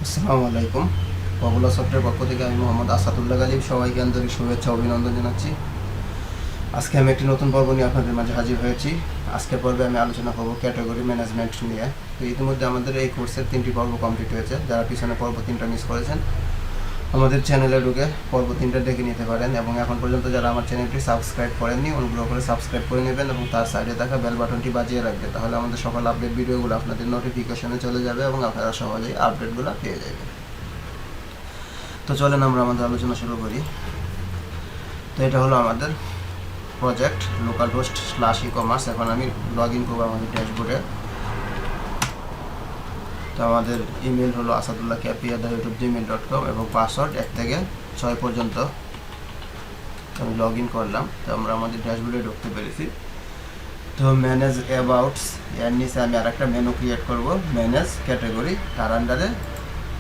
আসসালামু আলাইকুম। পপুলা সফটওয়্যার পক্ষ থেকে আমি মোহাম্মদ আসাদুল্লাহ গালিব সবাইকে আন্তরিক শুভেচ্ছা অভিনন্দন জানাচ্ছি। আজকে আমি একটি নতুন পর্ব নিয়ে আপনাদের মাঝে হাজির হয়েছি। আজকের পর্বে আমি আলোচনা করব ক্যাটাগরি ম্যানেজমেন্ট নিয়ে। তো ইতিমধ্যে আমাদের এই কোর্সের 3টি পর্ব কমপ্লিট হয়েছে। যারা পিছনে পর্ব 3টা মিস করেছেন আমাদের চ্যানেলে ঢুকে পর্ব 3টা দেখে নিতে পারেন, এবং এখন পর্যন্ত যারা আমার চ্যানেলটি সাবস্ক্রাইব করেননি অনুগ্রহ করে সাবস্ক্রাইব করে নেবেন এবং তার সাইডে থাকা বেল বাটনটি বাজিয়ে রাখবেন। তাহলে আমাদের সকল আপডেট ভিডিওগুলো আপনাদের নোটিফিকেশনে চলে যাবে এবং আপনারা সহজেই আপডেটগুলো পেয়ে যাবেন। তো চলেন আমরা আমাদের আলোচনা শুরু করি। তো এটা হলো আমাদের প্রজেক্ট লোকাল হোস্ট /ই-কমার্স। এখন আমি লগ ইন করবো আমাদের ড্যাশবোর্ডে। তো আমাদের ইমেল হলো asadullah@gmail.com এবং পাসওয়ার্ড 1 থেকে 6 পর্যন্ত। আমি লগ ইন করলাম। তো আমরা আমাদের ড্যাশবোর্ডে ঢুকতে পেরেছি। তো ম্যানেজ অ্যাবাউটস এর নিচে আমি আর একটা মেনু ক্রিয়েট করব, ম্যানেজ ক্যাটাগরি। তার আন্ডারে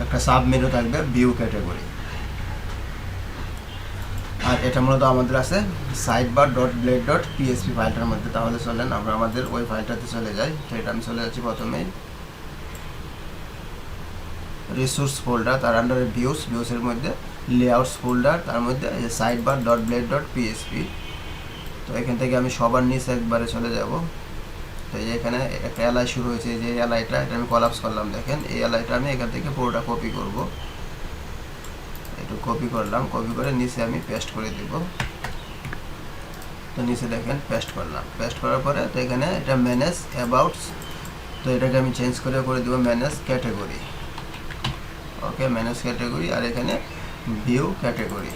একটা সাব মেনু থাকবে ভিউ ক্যাটাগরি। আর এটা মূলত আমাদের আছে sidebar.blade.php ফাইলটার মধ্যে। তাহলে চলেন আমরা আমাদের ওই ফাইলটাতে চলে যাই। তো এটা আমি চলে যাচ্ছি প্রথমেই রিসোর্স ফোল্ডার, তার আন্ডারে ভিউসের মধ্যে লেআউটস ফোল্ডার, তার মধ্যে এই যে sidebar.blade.php। তো এখান থেকে আমি সবার নিচে একবারে চলে যাব। তো এই যে এখানে একটা এলআই শুরু হয়েছে, যে এলআইটা এটা আমি কলাপস করলাম। দেখেন এই এলআইটা আমি এখান থেকে পুরোটা কপি করব। একটু কপি করলাম, কপি করে নিচে আমি পেস্ট করে দিব। তো নিচে দেখেন পেস্ট করলাম। পেস্ট করার পরে তো এখানে এটা ম্যানেজ অ্যাবাউটস, তো এটাকে আমি চেঞ্জ করে দেবো ম্যানেজ ক্যাটাগরি। ওকে, ম্যানেজ ক্যাটাগরি। আর এখানে ভিউ ক্যাটাগরি।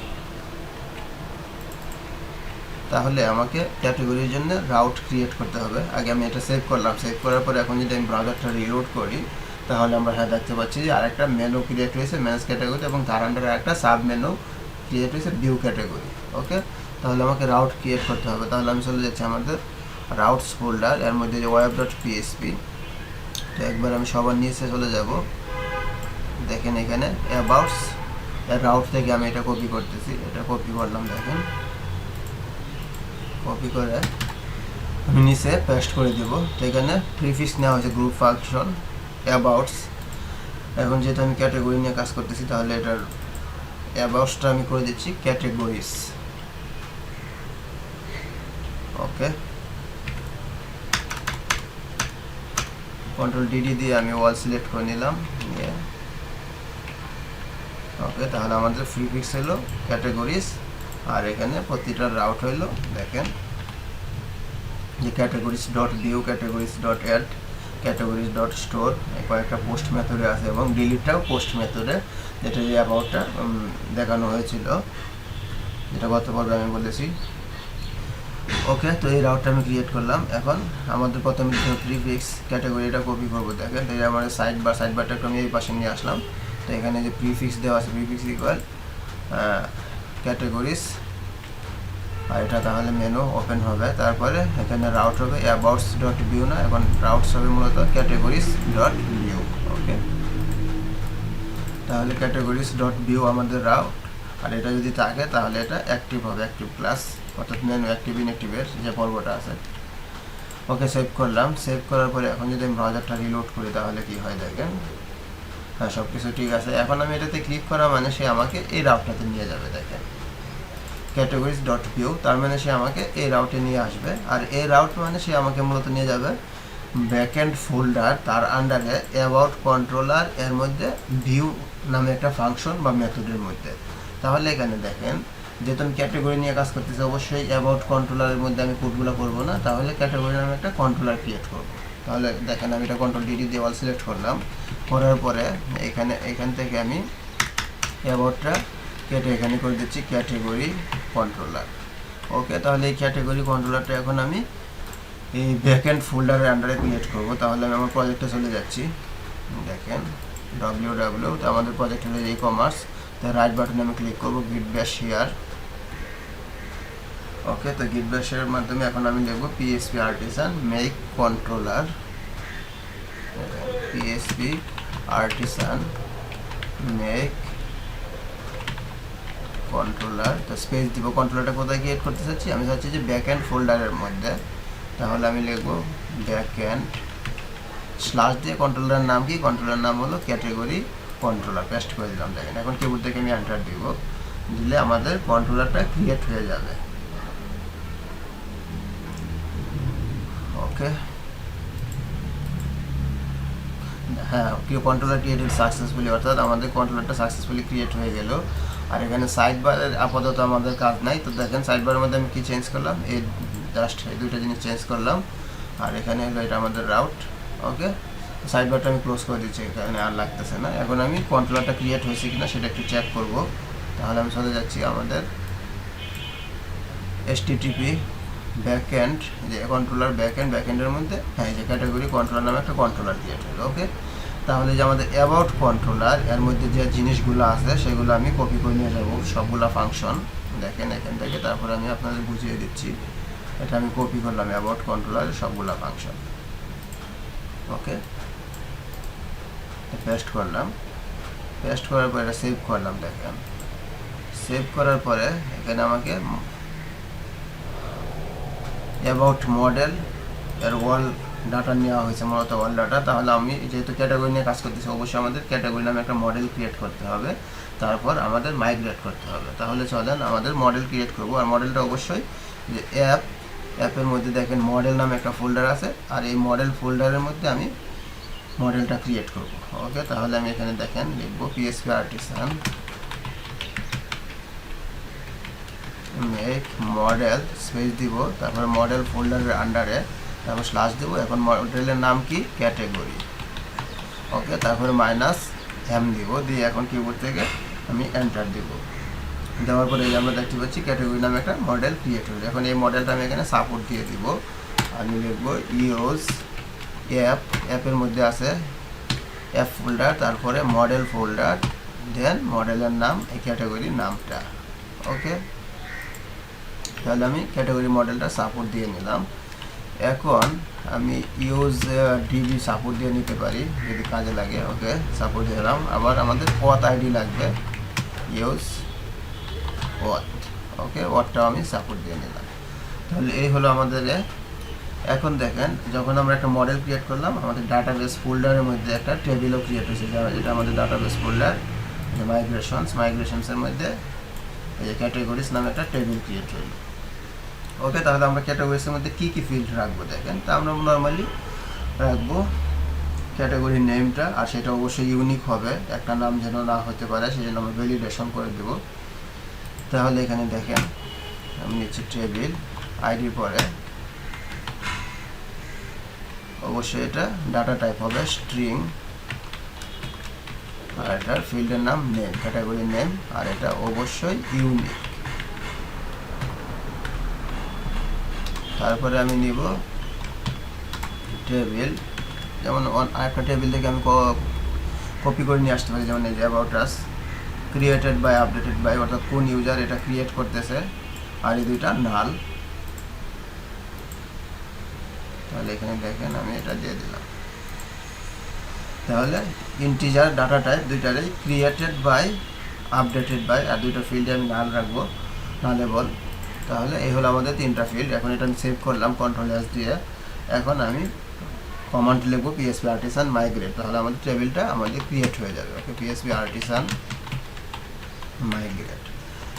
তাহলে আমাকে ক্যাটাগরির জন্য রাউট ক্রিয়েট করতে হবে। আগে আমি এটা সেভ করলাম। সেভ করার পরে এখন যদি আমি ব্রাউজারটা রিলোড করি তাহলে আমরা দেখতে পাচ্ছি যে আরেকটা মেনু ক্রিয়েট হয়েছে ম্যানেজ ক্যাটাগরি, এবং তার আন্ডারে একটা সাব মেনু ক্রিয়েট হয়েছে ভিউ ক্যাটাগরি। ওকে, তাহলে আমাকে রাউট ক্রিয়েট করতে হবে। তাহলে আমি চলে যাচ্ছি আমাদের রাউটস ফোল্ডার, এর মধ্যে যে web.php। তো একবার আমি সবার নিচে চলে যাব। দেখেন এখানে অ্যাবাউটস এর রাউট থেকে আমি এটা কপি করতেছি। এটা কপি করলাম, দেখেন কপি করে আমি নিচে পেস্ট করে দেব। তো এখানে প্রিফিক্স নেওয়া হয়েছে গ্রুপ ফাংশন অ্যাবাউটস। এখন যেহেতু আমি ক্যাটাগরি নিয়ে কাজ করতেছি তাহলে এটার অ্যাবাউটসটা আমি করে দিচ্ছি ক্যাটাগরিজ। ওকে, Ctrl+D দিয়ে আমি ওয়াল সিলেক্ট করে নিলাম। ওকে, তাহলে আমাদের প্রিফিক্স হলো ক্যাটাগরিজ, আর এখানে প্রতিটা রাউট হইলো দেখেন যে categories.view, categories.add, categories.store, কয়েকটা পোস্ট মেথডে আছে এবং ডিলিটটাও পোস্ট মেথডে, যেটা যে অ্যাবাউটটা দেখানো হয়েছিল, যেটা গত পর্বে আমি বলেছি। ওকে, তো এই রাউটটা আমি ক্রিয়েট করলাম। এখন আমাদের প্রথমে প্রিফিক্স ক্যাটাগরিটা কপি করবো। দেখেন এই আমার সাইডবারটা একটু আমি এই পাশে নিয়ে আসলাম। তো এখানে যে প্রিফিক্স দেওয়া আছে, প্রিফিক্স ইকুয়াল ক্যাটাগরিজ, আর এটা তাহলে মেনু ওপেন হবে। তারপরে এখানে রাউট হবে abouts.view না, এখন রাউটস হবে মূলত categories.view। ওকে, তাহলে categories.view আমাদের রাউট। আর এটা যদি থাকে তাহলে এটা অ্যাক্টিভ হবে, অ্যাক্টিভ ক্লাস, অর্থাৎ মেনু অ্যাক্টিভ ইনঅ্যাক্টিভের যে পর্বটা আছে। ওকে, সেভ করলাম। সেভ করার পরে এখন যদি আমি ব্রাউজারটা রিলোড করি তাহলে কি হয় দেখেন। হ্যাঁ, সব কিছু ঠিক আছে। এখন আমি এটাতে ক্লিক করা মানে সে আমাকে এই রাউটটাতে নিয়ে যাবে। দেখেন categories.view, তার মানে সে আমাকে এই রাউটে নিয়ে আসবে। আর এই রাউট মানে সে আমাকে মূলত নিয়ে যাবে ব্যাকএন্ড ফোল্ডার, তার আন্ডারে অ্যাবাউট কন্ট্রোলার, এর মধ্যে ভিউ নামে একটা ফাংশন বা মেথডের মধ্যে। তাহলে এখানে দেখেন যেহেতু আমি ক্যাটাগরি নিয়ে কাজ করতেছি, অবশ্যই অ্যাবাউট কন্ট্রোলারের মধ্যে আমি কোডগুলো করবো না, তাহলে ক্যাটাগরি নামে একটা কন্ট্রোলার ক্রিয়েট করবো। তাহলে দেখেন আমি এটা Ctrl+D দিয়ে অল সিলেক্ট করলাম। করার পরে এখান থেকে আমি অ্যাবাউটটা কেটে এখানে করে দিচ্ছি ক্যাটাগরি কন্ট্রোলার। ওকে, তাহলে এই ক্যাটাগরি কন্ট্রোলারটা এখন আমি এই ব্যাকএন্ড ফোল্ডারের আন্ডারে ক্রিয়েট করব। তাহলে আমি আমার প্রজেক্টে চলে যাচ্ছি। দেখেন www, তো আমাদের প্রজেক্ট হলো ই-কমার্স। তো রাইট বাটনে আমি ক্লিক করব গিট ব্যাশ শেয়ার। ওকে, তো গিট ব্যাশ শেয়ারের মাধ্যমে এখন আমি লিখব PHP artisan make controller, PHP artisan make controller. তো স্পেস দিব। কন্ট্রোলারটা কোথায় ক্রিয়েট করতে চাচ্ছি, আমি চাচ্ছি যে ব্যাকএন্ড ফোল্ডারের মধ্যে। তাহলে আমি লিখব ব্যাকএন্ড স্ল্যাশ দিয়ে কন্ট্রোলারের নাম কি, কন্ট্রোলার নাম হলো ক্যাটাগরি কন্ট্রোলার পেস্ট করে দিলাম। দেখেন এখন কিবোর্ড থেকে আমি এন্টার দিব, দিলে আমাদের কন্ট্রোলারটা ক্রিয়েট হয়ে যাবে। ওকে, হ্যাঁ, কন্ট্রোলার ক্রিয়েটেড সাকসেসফুলি, অর্থাৎ আমাদের কন্ট্রোলারটা সাকসেসফুলি ক্রিয়েট হয়ে গেল। আর এখানে সাইড বারের আপাতত আমাদের কাজ নাই। তো দেখেন সাইড বারের মধ্যে আমি কি চেঞ্জ করলাম, এই জাস্ট এই দুইটা জিনিস চেঞ্জ করলাম। আর এখানে হলো এটা আমাদের রাউট। ওকে, সাইড বারটা আমি ক্লোজ করে দিচ্ছি, এখানে আর লাগতেছে না। এখন আমি কন্ট্রোলারটা ক্রিয়েট হয়েছে কিনা সেটা একটু চেক করব। তাহলে আমি চলে যাচ্ছি আমাদের HTTP ব্যাকএন্ড, যে কন্ট্রোলার ব্যাকএন্ডের মধ্যে, হ্যাঁ, যে ক্যাটাগরি কন্ট্রোলার নামে একটা কন্ট্রোলার ক্রিয়েট হলো। ওকে, তাহলে যে আমাদের অ্যাবাউট কন্ট্রোলার এর মধ্যে যে জিনিসগুলো আছে সেগুলো আমি কপি করে নিয়ে যাব, সবগুলা ফাংশন। দেখেন এখান থেকে, তারপরে আমি আপনাদের বুঝিয়ে দিচ্ছি। এটা আমি কপি করলাম অ্যাবাউট কন্ট্রোলার সবগুলা ফাংশন। ওকে, পেস্ট করলাম, পেস্ট করার পরে এটা সেভ করলাম। দেখেন সেভ করার পরে এখানে আমাকে অ্যাবাউট মডেল এর ওয়াল ডাটা নেওয়া হয়েছে, মূলত ওয়াল ডাটা। তাহলে আমি যেহেতু ক্যাটাগরি নিয়ে কাজ করতেছি, অবশ্যই আমাদের ক্যাটাগরি নামে একটা মডেল ক্রিয়েট করতে হবে, তারপর আমাদের মাইগ্রেট করতে হবে। তাহলে চলেন আমাদের মডেল ক্রিয়েট করব। আর মডেলটা অবশ্যই যে অ্যাপের মধ্যে দেখেন মডেল নামে একটা ফোল্ডার আছে, আর এই মডেল ফোল্ডারের মধ্যে আমি মডেলটা ক্রিয়েট করব। ওকে, তাহলে আমি এখানে দেখেন লিখব PHP artisan make model, space দিব, তারপরে মডেল ফোল্ডারের আন্ডারে, তারপর স্ল্যাশ দেবো। এখন মডেলের নাম কি, ক্যাটাগরি। ওকে, তারপরে -m দিব, দিয়ে এখন কিবোর্ড থেকে আমি এন্টার দিব। দেওয়ার পরে আমরা দেখতে পাচ্ছি ক্যাটাগরি নামে একটা মডেল ক্রিয়েট হয়েছে। এখন এই মডেলটা আমি এখানে সাপোর্ট দিয়ে দিব। আমি লিখবো ইউজ অ্যাপের মধ্যে আছে অ্যাপ ফোল্ডার, তারপরে মডেল ফোল্ডার, দেন মডেলের নাম, এই ক্যাটাগরির নামটা। ওকে, তাহলে আমি ক্যাটাগরি মডেলটা সাপোর্ট দিয়ে নিলাম। এখন আমি ইউজ ডিবি সাপোর্ট দিয়ে নিতে পারি যদি কাজে লাগে। ওকে, সাপোর্ট দিলাম। আবার আমাদের অথ আইডি লাগবে, ইউজ অথ। ওকে, অথটাও আমি সাপোর্ট দিয়ে নিলাম। তাহলে এই হলো আমাদের। এখন দেখেন যখন আমরা একটা মডেল ক্রিয়েট করলাম, আমাদের ডাটাবেস ফোল্ডারের মধ্যে একটা টেবিলও ক্রিয়েট হয়েছে, যেটা আমাদের ডাটাবেস ফোল্ডার, মাইগ্রেশনসের মধ্যে এই যে ক্যাটাগরিজ নামে একটা টেবিল ক্রিয়েট হইল। ওকে, তাহলে আমরা ক্যাটাগরিজের মধ্যে কী কী ফিল্ড রাখবো দেখেন। তা আমরা নর্মালি রাখবো ক্যাটাগরির নেমটা, আর সেটা অবশ্যই ইউনিক হবে, একটা নাম যেন না হতে পারে, সেই জন্য আমরা ভ্যালিডেশন করে দেব। তাহলে এখানে দেখেন আমি নিচ্ছি টেবিল আইডির পরে অবশ্যই এটা ডাটা টাইপ হবে স্ট্রিং, আর এটার ফিল্ডের নাম নেম, ক্যাটাগরির নেম, আর এটা অবশ্যই ইউনিক। তারপরে আমি নিব টেবিল, যেমন আরেকটা টেবিল থেকে আমি কপি করে নিয়ে আসতে পারি, যেমন এই যে about us created by updated by, অর্থাৎ কোন ইউজার এটা ক্রিয়েট করতেছে, আর এই দুইটা নাল। তাহলে এখানে দেখেন আমি এটা দিয়ে দিলাম। তাহলে ইন্টিজার ডাটা টাইপ দুইটারই ক্রিয়েটেড বাই আপডেটেড বাই, আর দুইটা ফিল্ডে আমি নাল রাখবো, নালেবল। তাহলে এই হলো আমাদের তিনটা ফিল্ড। এখন এটা আমি সেভ করলাম Ctrl+S দিয়ে। এখন আমি কমান্ড লিখবো PHP আর্টিসান মাইগ্রেট, তাহলে আমাদের টেবিলটা আমাদের ক্রিয়েট হয়ে যাবে। ওকে, PHP আর্টিসান মাইগ্রেট।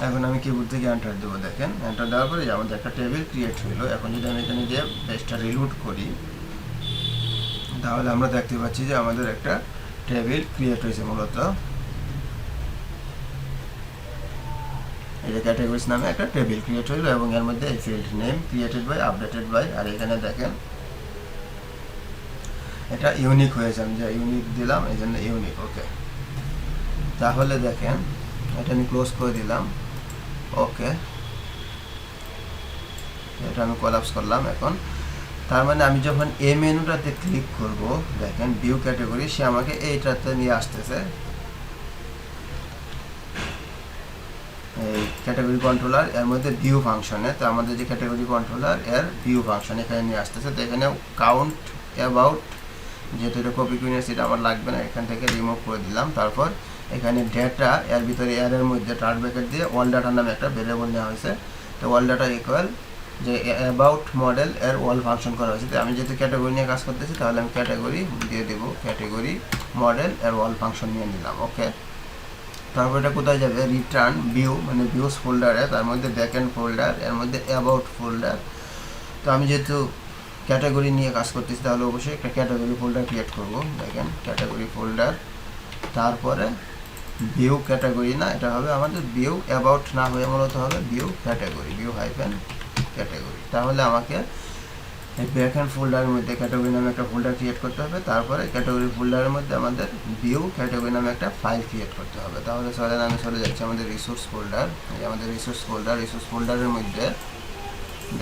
এখন আমি কিবোর্ড থেকে এন্টার দেবো। দেখেন এন্টার দেওয়ার পরে আমাদের একটা টেবিল ক্রিয়েট হলো। এখন যদি আমি এখানে যে পেজটা রিলোড করি, তাহলে আমরা দেখতে পাচ্ছি যে আমাদের একটা টেবিল ক্রিয়েট হয়েছে। মূলত এই যে ক্যাটাগরিজ নামে একটা টেবিল ক্রিয়েট হলো, এবং এর মধ্যে এই field name created by updated by, আর এখানে দেখেন এটা ইউনিক হয়েছে, আমি যে ইউনিক দিলাম এই জন্য ইউনিক। ওকে, তাহলে দেখেন এটা আমি ক্লোজ করে দিলাম। ওকে, এটা আমি কোলাপস করলাম। এখন তার মানে আমি যখন এই মেনুটাতে ক্লিক করব, দেখেন ভিউ ক্যাটাগরি, সে আমাকে এইটাতে নিয়ে আসতেছে, এই ক্যাটাগরি কন্ট্রোলার এর মধ্যে ভিউ ফাংশনে। তো আমাদের যে ক্যাটাগরি কন্ট্রোলার এর ভিউ ফাংশন এখানে নিয়ে আসতেছে। তো এখানে কাউন্ট অ্যাবাউট, যেহেতু এটা কপি করে নিয়েছি, এটা আমার লাগবে না, এখান থেকে রিমুভ করে দিলাম। তারপর এখানে ডেটা, এর ভিতরে এর মধ্যে টার্ট ব্র্যাকেট দিয়ে অল ডাটা নামে একটা ভেরিয়েবল নেওয়া হয়েছে। তো অল ডাটা ইকুয়াল যে অ্যাবাউট মডেল এর অল ফাংশন করা হয়েছে। তো আমি যেহেতু ক্যাটাগরি নিয়ে কাজ করতেছি তাহলে আমি ক্যাটাগরি দিয়ে দেবো, ক্যাটাগরি মডেল এর অল ফাংশন নিয়ে নিলাম। ওকে, তারপর এটা কোথায় যাবে, রিটার্ন ভিউ মানে ভিউস ফোল্ডারে, তার মধ্যে ব্যাকএন্ড ফোল্ডার, এর মধ্যে অ্যাবাউট ফোল্ডার। তো আমি যেহেতু ক্যাটাগরি নিয়ে কাজ করতেছি তাহলে অবশ্যই একটা ক্যাটাগরি ফোল্ডার ক্রিয়েট করব। দেখেন ক্যাটাগরি ফোল্ডার, তারপরে ভিউ ক্যাটাগরি না, এটা হবে আমাদের ভিউ অ্যাবাউট না হয়ে মূলত হবে view category, view hyphen category. তাহলে আমাকে এই ব্যাকএন্ড ফোল্ডারের মধ্যে ক্যাটাগরি নামে একটা ফোল্ডার ক্রিয়েট করতে হবে, তারপরে ক্যাটাগরি ফোল্ডারের মধ্যে আমাদের ভিউ ক্যাটাগরি নামে একটা ফাইল ক্রিয়েট করতে হবে। তাহলে চলেন আমি চলে যাচ্ছি আমাদের রিসোর্স ফোল্ডার, এই আমাদের রিসোর্স ফোল্ডারের মধ্যে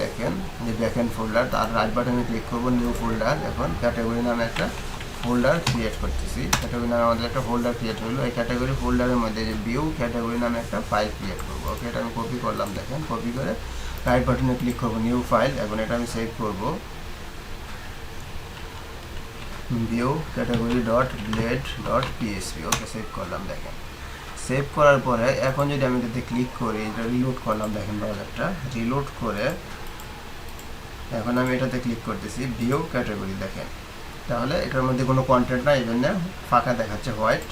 দেখেন যে ব্যাকএন্ড ফোল্ডার, তার রাইট বাটনে ক্লিক করব, নিউ ফোল্ডার। এখন ক্যাটাগরি নামে একটা ফোল্ডার ক্রিয়েট করতেছি, ক্যাটাগরি নামে আমাদের একটা ফোল্ডার ক্রিয়েট হলো। এই ক্যাটাগরি ফোল্ডারের মধ্যে যে ভিউ ক্যাটাগরি নামে একটা ফাইল ক্রিয়েট করবো। ওকে, এটা আমি কপি করলাম, দেখেন কপি করে রাইট বাটনে ক্লিক করব, নিউ ফাইল। এখন এটা আমি সেভ করব, view category dot blade dot PHP. Okay, save করলাম। দেখেন সেভ করার পরে এখন যদি আমি এটাতে ক্লিক করি, এটা রিলোড করলাম, দেখেন ব্রাউজারটা রিলোড করে এখন আমি এটাতে ক্লিক করতেছি ভিউ ক্যাটাগরি। দেখেন তাহলে এটার মধ্যে কোনো কন্টেন্ট নাই, এই জন্য ফাঁকা দেখাচ্ছে, হোয়াইট।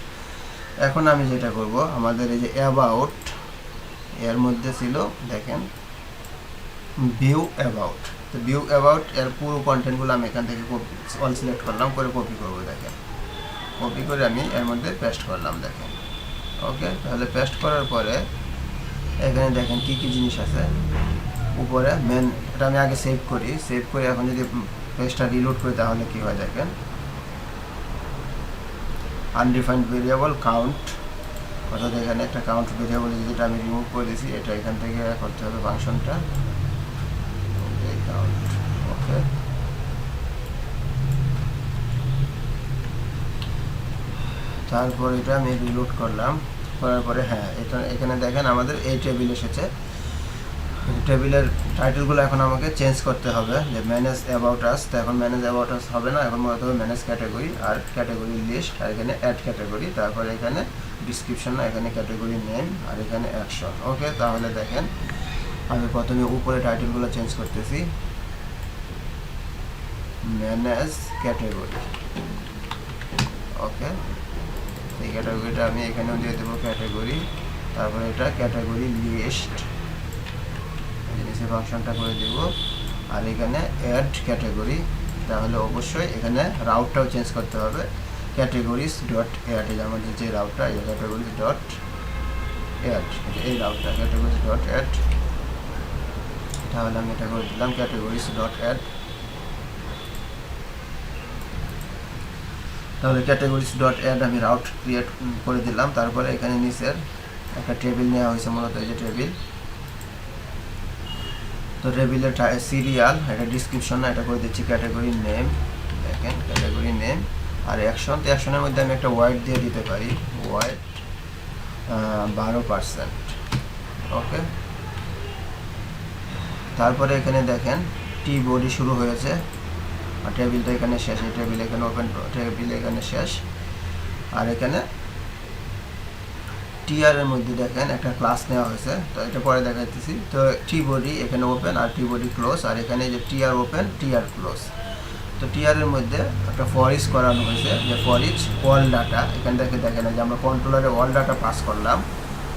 এখন আমি যেটা করব, আমাদের এই যে অ্যাবাউট এর মধ্যে ছিল দেখেন ভিউ অ্যাবাউট, তো ভিউ অ্যাবাউট এর পুরো কন্টেন্টগুলো আমি এখান থেকে অল সিলেক্ট করলাম, করে কপি করব। দেখেন কপি করে আমি এর মধ্যে পেস্ট করলাম। দেখেন ওকে, তাহলে পেস্ট করার পরে এখানে দেখেন কি কি জিনিস আছে উপরে মেন, এটা আমি আগে সেভ করি, সেভ করে এখন যদি পেজটা রিলোড করি তাহলে কি হয় দেখেন, আনডিফাইন্ড ভেরিয়েবল কাউন্ট, অর্থাৎ এখানে একটা কাউন্ট ভেরিয়েবল যেটা আমি রিমুভ করে দিয়েছি, এটা এখান থেকে করতে হবে ফাংশনটা কাউন্ট। ওকে, তারপর এটা আমি রিলোড করলাম, করার পরে হ্যাঁ এটা এখানে দেখেন আমাদের এই টেবিল এসেছে। টেবিলের টাইটেলগুলো এখন আমাকে চেঞ্জ করতে হবে, যে ম্যানেজ অ্যাবাউট আস, তো এখন ম্যানেজ অ্যাবাউট আস হবে না, এখন মূলত হবে ম্যানেজ ক্যাটাগরি আর ক্যাটাগরি লিস্ট, আর এখানে অ্যাড ক্যাটাগরি, তারপরে এখানে ডিসক্রিপশন না, এখানে ক্যাটাগরি নেম, আর এখানে অ্যাকশন। ওকে, তাহলে দেখেন আমি প্রথমে উপরে টাইটেলগুলো চেঞ্জ করতেছি, ম্যানেজ ক্যাটাগরি। ওকে, এই ক্যাটাগরিটা আমি এখানেও দিয়ে দেবো ক্যাটাগরি, তারপরে এটা ক্যাটাগরি লিস্ট নিচে ফাংশনটা করে দেব, আর এখানে অ্যাড ক্যাটাগরি। তাহলে অবশ্যই এখানে রাউটটাও চেঞ্জ করতে হবে, ক্যাটাগরিজ ডট অ্যাড, এই আমাদের যে রাউটটা, এই ক্যাটাগরিজ ডট অ্যাড, এই রাউটটা ক্যাটাগরিজ ডট অ্যাড। তাহলে আমি এটা করে দিলাম ক্যাটাগরিজ ডট অ্যাড। তাহলে ক্যাটাগরিজ ডট অ্যাড আমি রাউট ক্রিয়েট করে দিলাম। তারপরে এখানে নিচের একটা টেবিল নেওয়া হয়েছে, মূলত এই যে টেবিল, তো টেবিলের সিরিয়াল, এটা ডিসক্রিপশন না, এটা করে দিচ্ছি ক্যাটাগরি নেম। দেখেন ক্যাটাগরি নেম, আর অ্যাকশন, তো অ্যাকশনের মধ্যে আমি একটা ওয়াইড দিয়ে দিতে পারি, ওয়াইড 12%। ওকে, তারপরে এখানে দেখেন টি বডি শুরু হয়েছে, আর টেবিলটা এখানে শেষ, এই টেবিল এখানে ওপেন, টেবিল এখানে শেষ। আর এখানে টিআর এর মধ্যে দেখেন একটা ক্লাস নেওয়া হয়েছে, তো এটা পরে দেখাইতেছি। তো টি বডি এখানে ওপেন আর টি বডি ক্লোজ, আর এখানে যে টিআর ওপেন টিআর ক্লোজ। তো টিআর এর মধ্যে একটা ফর ইচ করানো হয়েছে, যে ফর ইচ অল ডাটা, এখান থেকে দেখেন যে আমরা কন্ট্রোলারে অল ডাটা পাস করলাম,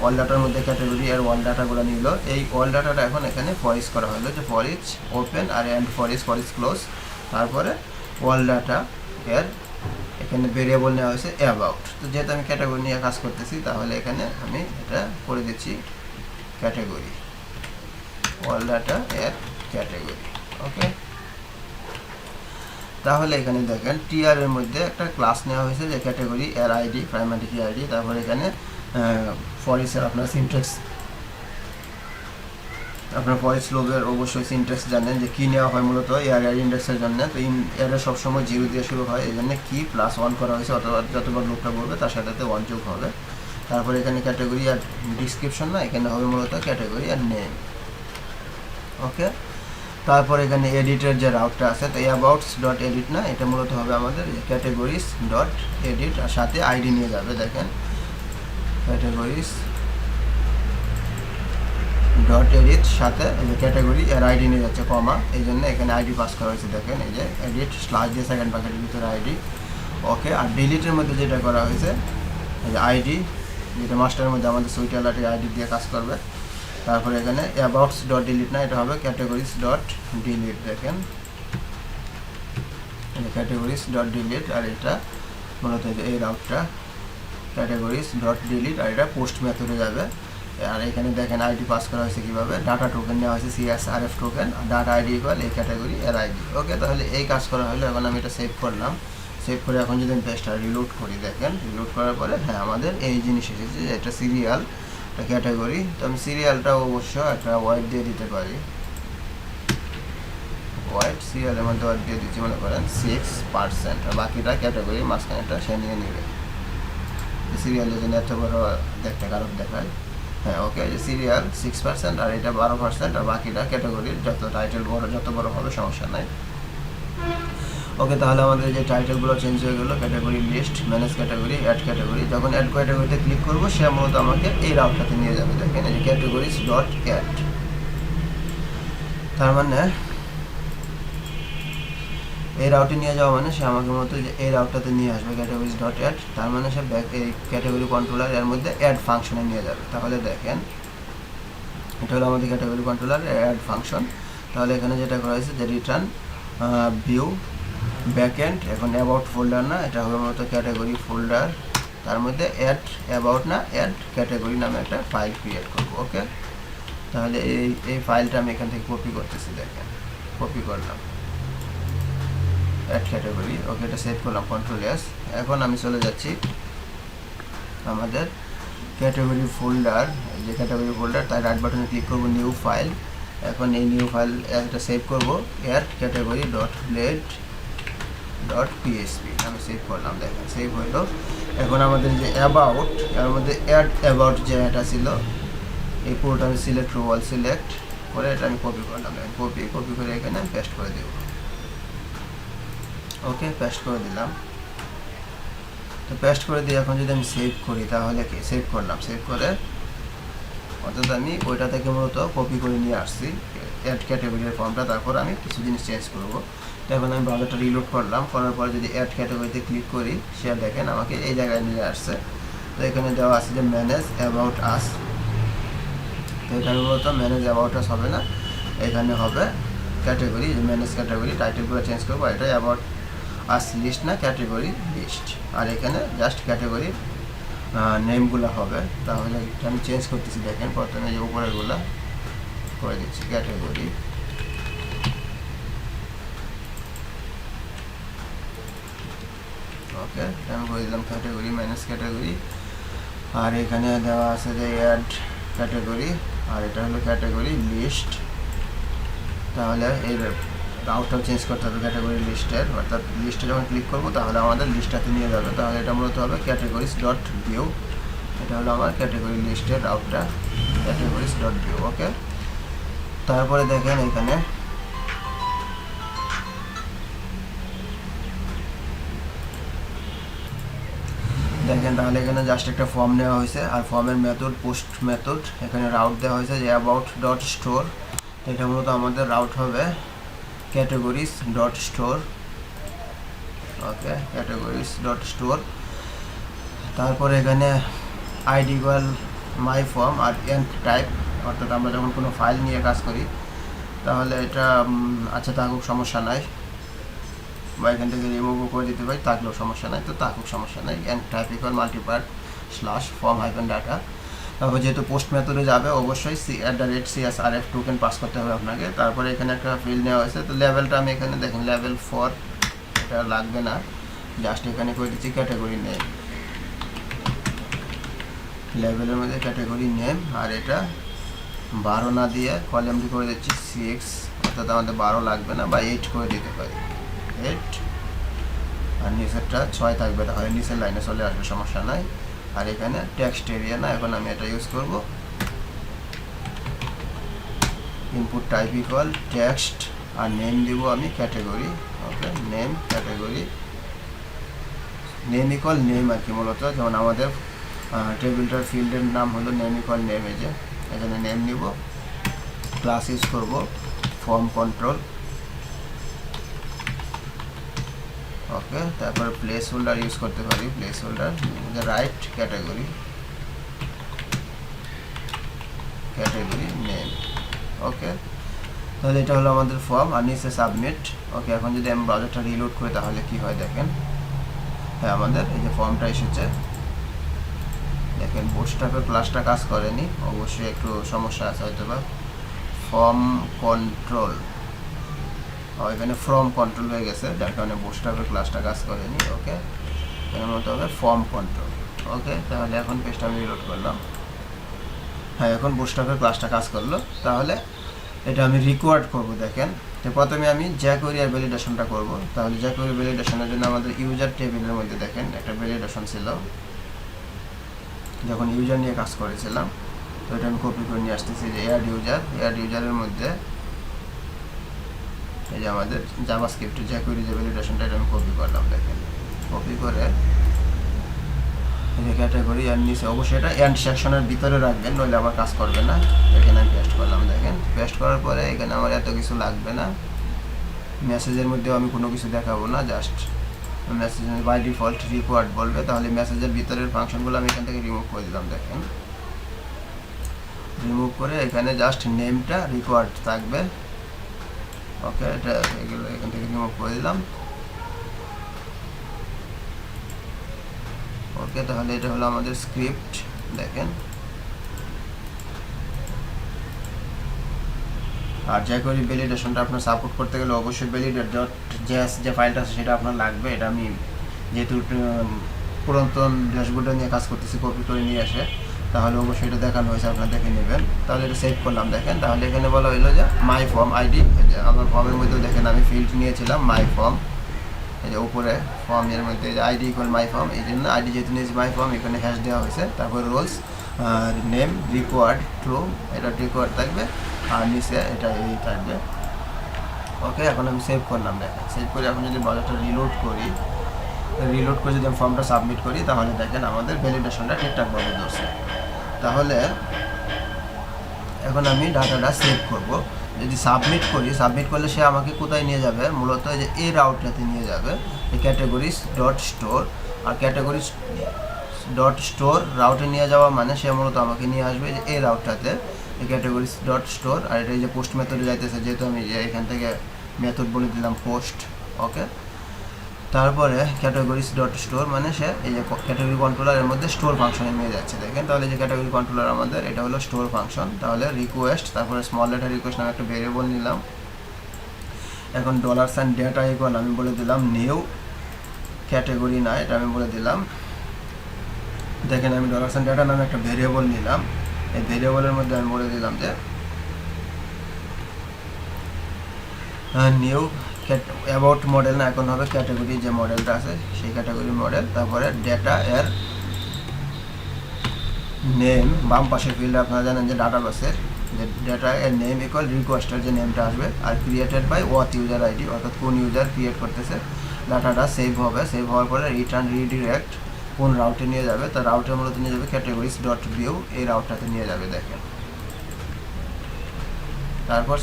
অল ডাটার মধ্যে ক্যাটাগরি আর অল ডাটাগুলো নিল, এই অল ডাটাটা এখন এখানে ফর ইচ করা হলো, যে ফর ইচ ওপেন আর এন্ড ফর ইচ ক্লোজ। তারপরে অল ডাটা এর এখানে ভেরিয়েবল নেওয়া হয়েছে অ্যাবাউট। তো যেহেতু আমি ক্যাটাগরি নিয়ে কাজ করতেছি তাহলে এখানে আমি এটা করে দিচ্ছি ক্যাটাগরি, অল ডাটা এর ক্যাটাগরি। ওকে, তাহলে এখানে দেখেন টিআর এর মধ্যে একটা ক্লাস নেওয়া হয়েছে, যে ক্যাটাগরি এর আইডি, প্রাইমারি কি আইডি। তারপরে এখানে ফর ইচের আপনার সিনট্যাক্স, আপনার ফর ইচ লুপের অবশ্যই সিনট্যাক্স জানেন যে কী নেওয়া হয় মূলত এর ইন্ডেক্সের জন্য, তো এরা সবসময় 0 দিয়ে শুরু হয়, এই জন্য কি +1 করা হয়েছে, অথবা যতবার লুপটা বলবে তার সাথে 1 যোগ হবে। তারপরে এখানে ক্যাটাগরি আর ডিসক্রিপশন না, এখানে হবে মূলত ক্যাটাগরি আর নেম। ওকে, তারপর এখানে এডিটের যে রাউটটা আছে, তো অ্যাবাউটস ডট এডিট না, এটা মূলত হবে আমাদের ক্যাটাগরিজ ডট এডিট, আর সাথে আইডি নিয়ে যাবে। দেখেন ক্যাটাগরিজ ডট এডিট সাথে এই যে ক্যাটাগরি এর আইডি নিয়ে যাচ্ছে কমা, এই জন্য এখানে আইডি পাস করা হয়েছে। দেখেন এই যে এডিট স্ল্যাশ দিয়ে সেকেন্ড ব্র্যাকেটের ভিতরে আইডি। ওকে, আর ডিলিটের মধ্যে যেটা করা হয়েছে এই যে আইডি, যেটা মাস্টারের মধ্যে আমাদের সুইট অ্যালার্ট আইডি দিয়ে কাজ করবে। তারপরে এখানে অ্যাবাউটস ডট ডিলিট না, এটা হবে ক্যাটাগরিজ ডট ডিলিট। দেখেন ক্যাটাগরিজ ডট ডিলিট, আর এটা মূলত এই রাউটটা ক্যাটাগরিজ ডট ডিলিট, আর এটা পোস্ট মেথডে যাবে। আর এখানে দেখেন আইডি পাস করা হয়েছে কীভাবে, ডাটা টোকেন নেওয়া হয়েছে CSRF টোকেন, আর ডাটা আইডি ইকুয়াল এই ক্যাটাগরি এর আইডি। ওকে, তাহলে এই কাজ করা হলো। এখন আমি এটা সেভ করলাম। সেভ করে এখন যদি আমি পেজটা রিলোড করি, দেখেন রিলোড করার পরে হ্যাঁ আমাদের এই জিনিস এসেছে, এটা সিরিয়াল, এটা ক্যাটাগরি। তো আমি সিরিয়ালটা অবশ্য একটা ওয়াইড দিয়ে দিতে পারি, ওয়াইড সিরিয়ালের মধ্যে ওয়াইড দিয়ে দিচ্ছি মনে করেন 6%, আর বাকিটা ক্যাটাগরি মাঝখানেটা সে নিয়ে নেবে। সিরিয়ালের জন্য এত বড় দেখতে খারাপ দেখায়। হ্যাঁ ওকে, যে সিরিয়াল 6% আর এটা 12%, আর বাকিটা ক্যাটাগরির যত টাইটেল বড় যত বড় হবে সমস্যা নাই। ওকে, তাহলে আমাদের যে টাইটেলগুলো চেঞ্জ হয়ে গেলো, category list, manage category, add category. যখন অ্যাড ক্যাটাগরিতে ক্লিক করবো সে মূলত আমাকে এই রাউটটাতে নিয়ে যাবে। দেখেন এই যে ক্যাটাগরিজ ডট অ্যাড, তার মানে এই রাউটে নিয়ে যাওয়া মানে সে আমাকে মূলত যে এই রাউটটাতে নিয়ে আসবে ক্যাটাগরিজ ডট অ্যাড, তার মানে সে এই ক্যাটাগরি কন্ট্রোলার এর মধ্যে অ্যাড ফাংশনে নিয়ে যাবে। তাহলে দেখেন এটা হলো আমাদের ক্যাটাগরি কন্ট্রোলার অ্যাড ফাংশন। তাহলে এখানে যেটা করা হয়েছে যে রিটার্ন ভিউ ব্যাকএন্ড, এখন অ্যাবাউট ফোল্ডার না, এটা হবে মূলত ক্যাটাগরি ফোল্ডার, তার মধ্যে অ্যাড অ্যাবাউট না অ্যাড ক্যাটাগরি নামে একটা ফাইল ক্রিয়েট করব। ওকে, তাহলে এই ফাইলটা আমি এখান থেকে কপি করতেছি। দেখেন কপি করলাম অ্যাড ক্যাটাগরি। ওকে, এটা সেভ করলাম Ctrl+S। এখন আমি চলে যাচ্ছি আমাদের ক্যাটাগরি ফোল্ডার, যে ক্যাটাগরি ফোল্ডার তার রাইট বাটনে ক্লিক করব, নিউ ফাইল। এখন এই নিউ ফাইল একটা সেভ করব, add category dot blade dot PSP আমি সেভ করলাম। দেখেন সেভ হইলো। এখন আমাদের যে অ্যাবাউট, এর মধ্যে অ্যাড অ্যাবাউট যে এটা ছিল, এই পুরোটা আমি সিলেক্ট ওয়াল সিলেক্ট করে এটা আমি কপি করলাম। কপি করে এখানে পেস্ট করে দেব। ওকে, পেস্ট করে দিলাম। তো পেস্ট করে দিয়ে এখন যদি আমি সেভ করি, তাহলে কি সেভ করলাম, সেভ করে অর্থাৎ আমি ওইটা থেকে মূলত কপি করে নিয়ে আসছি অ্যাড ক্যাটাগরির ফর্মটা। তারপর আমি কিছু জিনিস চেঞ্জ করব। তো এখন আমি ব্রাউজারটা রিলোড করলাম, করার পরে যদি অ্যাড ক্যাটাগরিতে ক্লিক করি, সে দেখেন আমাকে এই জায়গায় নিয়ে আসছে। তো এখানে দেওয়া আছে যে ম্যানেজ অ্যাবাউট আস। তো এখানে মূলত ম্যানেজ অ্যাবাউট আস হবে না, এখানে হবে ক্যাটাগরি, ম্যানেজ ক্যাটাগরি। টাইটেলগুলো চেঞ্জ করবো, এটা অ্যাবাউট আস লিস্ট না ক্যাটাগরি লিস্ট, আর এখানে জাস্ট ক্যাটাগরি নেমগুলো হবে। তাহলে আমি চেঞ্জ করতেছি। দেখেন প্রথমে এই উপরেরগুলো করে দিচ্ছি ক্যাটাগরি, ওকে আমি করে দিলাম ক্যাটাগরি ম্যানেজ ক্যাটাগরি। আর এখানে দেওয়া আছে যে অ্যাড ক্যাটাগরি, আর এটা হলো ক্যাটাগরি লিস্ট। তাহলে এই রাউটটাও চেঞ্জ করতে হবে ক্যাটাগরি লিস্টের, অর্থাৎ লিস্টে যখন ক্লিক করবো তাহলে আমাদের লিস্টটাতে নিয়ে যাবে। তাহলে এটা মূলত হবে ক্যাটাগরিজ ডট ভিউ, এটা হলো আমার ক্যাটাগরি লিস্টের রাউটটা, ক্যাটাগরিজ ডট ভিউ। ওকে, তারপরে দেখেন এখানে দেখেন, তাহলে এখানে জাস্ট একটা ফর্ম নেওয়া হয়েছে, আর ফর্মের মেথড পোস্ট মেথড, এখানে রাউট দেওয়া হয়েছে যে অ্যাবাউট ডট স্টোর। এটা মূলত আমাদের রাউট হবে categories dot store. Okay, categories dot store. তারপরে এখানে আইডি ইকুয়াল মাই ফর্ম, আর এন্ড টাইপ, অর্থাৎ আমরা যখন কোনো ফাইল নিয়ে কাজ করি তাহলে এটা আচ্ছা থাকুক সমস্যা নাই, বা এখান থেকে রিমুভও করে দিতে পারি, থাকলেও সমস্যা নাই। তো থাকুক সমস্যা নাই, enctype equal multipart slash form hyphen data. তারপর যেহেতু পোস্ট মেথডে যাবে অবশ্যই CSRF টোকেন পাস করতে হবে আপনাকে। তারপরে এখানে একটা ফিল্ড নেওয়া হয়েছে। তো লেভেলটা আমি এখানে দেখেন লেভেল 4, এটা লাগবে না, জাস্ট এখানে করে দিচ্ছি ক্যাটাগরি নেম, লেভেলের মধ্যে ক্যাটাগরি নেম, আর এটা 12 না দিয়ে কলামটি করে দিচ্ছি 6, অর্থাৎ আমাদের 12 লাগবে না, বা 8 করে দিতে পারি 8, আর নিচেরটা 6 থাকবে, তাহলে নিচের লাইনে চলে আসবে সমস্যা নাই। আর এখানে টেক্সট এরিয়া না, এখন আমি এটা ইউজ করব ইনপুট টাইপ ইকুয়াল টেক্সট, আর নেম দিব আমি category. Okay, name category, name equal name আর কি, মূলত যেমন আমাদের টেবিলটার ফিল্ডের নাম হলো নেম ইকুয়াল নেম, এই যে এখানে নেম নিব, ক্লাস ইউজ করব ফর্ম কন্ট্রোল। ওকে, তারপর প্লেস হোল্ডার ইউজ করতে পারি, placeholder write category name. Okay, তাহলে এটা হলো আমাদের ফর্ম আর নিচে সাবমিট। ওকে, এখন যদি আমি ব্রাউজারটা রিলোড করি তাহলে কি হয় দেখেন। হ্যাঁ, আমাদের এই যে ফর্মটা এসেছে দেখেন। বুটস্ট্র্যাপের ক্লাসটা কাজ করেনি, অবশ্যই একটু সমস্যা আছে হয়তো বা। ফর্ম কন্ট্রোল, এখানে ফর্ম কন্ট্রোল হয়ে গেছে, যার কারণে বুটস্ট্র্যাপের ক্লাসটা কাজ করেনি। ওকে, এর মতো হবে ফর্ম কন্ট্রোল। ওকে, তাহলে এখন পেজটা আমি রিলোড করলাম। হ্যাঁ, এখন বুটস্ট্র্যাপের ক্লাসটা কাজ করলো। তাহলে এটা আমি রিকোয়ার্ড করব দেখেন। তো প্রথমে আমি jQuery আর ভ্যালিডেশনটা করব। তাহলে jQuery ভ্যালিডেশনের জন্য আমাদের ইউজার টেবিলের মধ্যে দেখেন একটা ভ্যালিডেশন ছিল, যখন ইউজার নিয়ে কাজ করেছিলাম। তো এটা আমি কপি করে নিয়ে আসতেছি যে অ্যাড ইউজারের মধ্যে এই যে আমাদের জাভাস্ক্রিপ্ট jQuery যে ভ্যালিডেশনটা এটা আমি কপি করলাম দেখেন। কপি করে এই ক্যাটাগরি এর নিচে অবশ্যই এটা এন্ড সেকশনের ভিতরে রাখবেন, নইলে আবার কাজ করবে না। এখানে আমি পেস্ট করলাম দেখেন। পেস্ট করার পরে এখানে আমার এত কিছু লাগবে না, মেসেজের মধ্যেও আমি কোনো কিছু দেখাবো না, just message by default required বলবে। তাহলে মেসেজের ভিতরের ফাংশনগুলো আমি এখান থেকে রিমুভ করে দিলাম দেখেন। রিমুভ করে এখানে জাস্ট নেমটা রিকোয়ার্ড থাকবে। ওকে, এটা এগুলো এখান থেকে রিমুভ করে দিলাম। ওকে, তাহলে এটা হলো আমাদের স্ক্রিপ্ট দেখেন। আর jQuery ভ্যালিডেশনটা আপনার সাপোর্ট করতে গেলে অবশ্যই validate.js যে ফাইলটা আছে সেটা আপনার লাগবে। এটা আমি যেহেতু পুরাতন ড্যাশবোর্ডে নিয়ে কাজ করতেছি, কপি করে নিয়ে আসে, তাহলে অবশ্যই এটা দেখানো হয়েছে, আপনারা দেখে নেবেন। তাহলে এটা সেভ করলাম দেখেন। তাহলে এখানে বলা হলো যে মাই ফর্ম আইডি, আমার ফর্মের মধ্যে দেখেন আমি ফিল্ড নিয়েছিলাম মাই ফর্ম। এই যে উপরে ফর্মের মধ্যে যে আইডি ইকুয়াল মাই ফর্ম, এই জন্য আইডি যেহেতু নিয়েছি মাই ফর্ম, এখানে হ্যাশ দেওয়া হয়েছে। তারপর রোলস আর নেম রিকোয়ার্ড ট্রু, এটা রিকোয়ার্ড থাকবে, আর নিচে এটা এই থাকবে। ওকে, এখন আমি সেভ করলাম দেখেন। সেভ করে এখন যদি ব্রাউজারটা রিলোড করে যদি আমি ফর্মটা সাবমিট করি তাহলে দেখেন আমাদের ভ্যালিডেশনটা ঠিকঠাকভাবে ধরছে। তাহলে এখন আমি ডাটাটা সেভ করব। যদি সাবমিট করি, সাবমিট করলে সে আমাকে কোথায় নিয়ে যাবে, মূলত যে এই রাউটটাতে নিয়ে যাবে, এই ক্যাটাগরিজ ডট স্টোর। আর ক্যাটাগরিজ ডট স্টোর রাউটে নিয়ে যাওয়া মানে সে মূলত আমাকে নিয়ে আসবে যে এই রাউটটাতে, এই ক্যাটাগরিজ ডট স্টোর। আর এটা এই যে পোস্ট মেথডে যাইতেছে, যেহেতু আমি এখান থেকে মেথড বলে দিলাম পোস্ট। ওকে, তারপরে ক্যাটাগরিজ ডট স্টোর মানে সে এই যে ক্যাটাগরি কন্ট্রোলারের মধ্যে স্টোর ফাংশনে নিয়ে যাচ্ছে দেখেন। তাহলে যে ক্যাটাগরি কন্ট্রোলার আমাদের এটা হলো স্টোর ফাংশন। তাহলে রিকোয়েস্ট, তারপরে স্মল লেটার রিকোয়েস্ট নামে একটা ভেরিয়েবল নিলাম। এখন $সাইন ডেটা ইকুয়াল আমি বলে দিলাম নিউ ক্যাটাগরি না, এটা আমি বলে দিলাম দেখেন। আমি $সাইন ডেটা নামে একটা ভেরিয়েবল নিলাম। এই ভেরিয়েবলের মধ্যে আমি বলে দিলাম যে নিউ অ্যাবাউট মডেল না, এখন হবে ক্যাটাগরি যে মডেলটা আছে সেই ক্যাটাগরি মডেল। তারপরে ডেটা এর নেম, বাম পাশের ফিল্ডে আপনারা জানেন যে ডাটাবেসের যে ডেটা এর নেম ইকুয়াল রিকোয়েস্টের যে নেমটা আসবে, আর created by auth user ID, অর্থাৎ কোন ইউজার ক্রিয়েট করতেছে। ডাটাটা সেভ হবে, সেভ হওয়ার পরে রিটার্ন রিডিরেক্ট কোন রাউটে নিয়ে যাবে, তার রাউটে মূলত নিয়ে যাবে ক্যাটাগরিজ ডট ভিউ, এই রাউটটাতে নিয়ে যাবে দেখেন। তারপর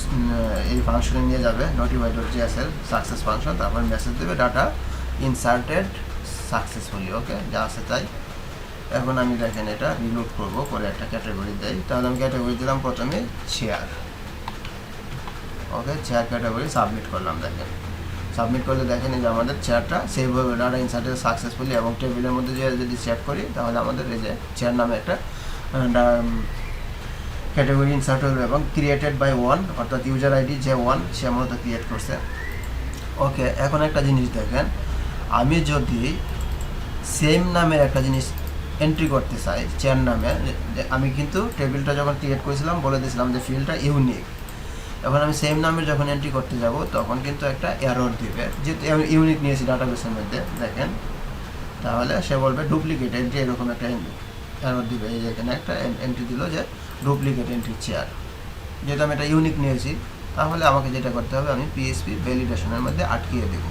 এই ফাংশনে নিয়ে যাবে notify.js এর সাকসেস ফাংশন, তারপর মেসেজ দেবে ডাটা ইনসার্টেড সাকসেসফুলি। ওকে, যা আছে তাই। এখন আমি দেখেন এটা রিলোড করব, করে একটা ক্যাটাগরি দেই। তাহলে আমি ক্যাটাগরি দিলাম প্রথমে চেয়ার। ওকে, চেয়ার ক্যাটাগরি সাবমিট করলাম দেখেন। সাবমিট করলে দেখেন এই যে আমাদের চেয়ারটা সেভ হবে ডাটা ইনসার্টেড সাকসেসফুলি। এবং টেবিলের মধ্যে যদি চেক করি তাহলে আমাদের এই যে চেয়ার নামে একটা ক্যাটাগরি ইনসার্ট হবে এবং ক্রিয়েটেড বাই ওয়ান, অর্থাৎ ইউজার আইডি যে ওয়ান সে মূলত ক্রিয়েট করছে। ওকে, এখন একটা জিনিস দেখেন, আমি যদি সেম নামের একটা জিনিস এন্ট্রি করতে চাই চেয়ার নামে, আমি কিন্তু টেবিলটা যখন ক্রিয়েট করেছিলাম বলে দিয়েছিলাম যে ফিল্ডটা ইউনিক। এখন আমি সেম নামের যখন এন্ট্রি করতে যাব তখন কিন্তু একটা এরর দিবে, যেহেতু আমি ইউনিক নিয়েছি ডাটাবেসের মধ্যে দেখেন। তাহলে সে বলবে ডুপ্লিকেট এন্ট্রি, এরকম একটা এরর দিবে। এই যে এখানে একটা এন্ট্রি দিল যে ডুপ্লিকেট এন্ট্রি চেয়ার, যেহেতু আমি এটা ইউনিক নিয়েছি। তাহলে আমাকে যেটা করতে হবে, আমি পিএইচপি ভ্যালিডেশনের মধ্যে আটকিয়ে দেব।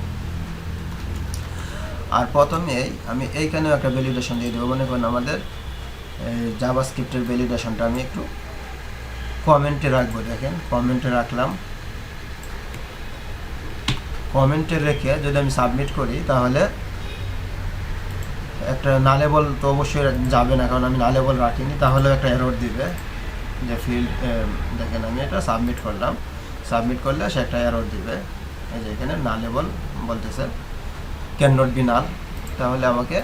আর প্রথমেই আমি এইখানেও একটা ভ্যালিডেশন দিয়ে দেবো। মনে করেন আমাদের জাভাস্ক্রিপ্টের ভ্যালিডেশনটা আমি একটু কমেন্টে রাখবো। দেখেন কমেন্টে রাখলাম, কমেন্টে রেখে যদি আমি সাবমিট করি তাহলে একটা নালেবল তো অবশ্যই যাবে না, কারণ আমি নালেবল রাখিনি, তাহলে একটা এরর দিবে যে ফিল্ড। দেখেন আমি এটা সাবমিট করলাম, সাবমিট করলে সে একটা এরর দিবে, এই যে এখানে নালেবল বলতেছে, ক্যান নট বি নাল। তাহলে আমাকে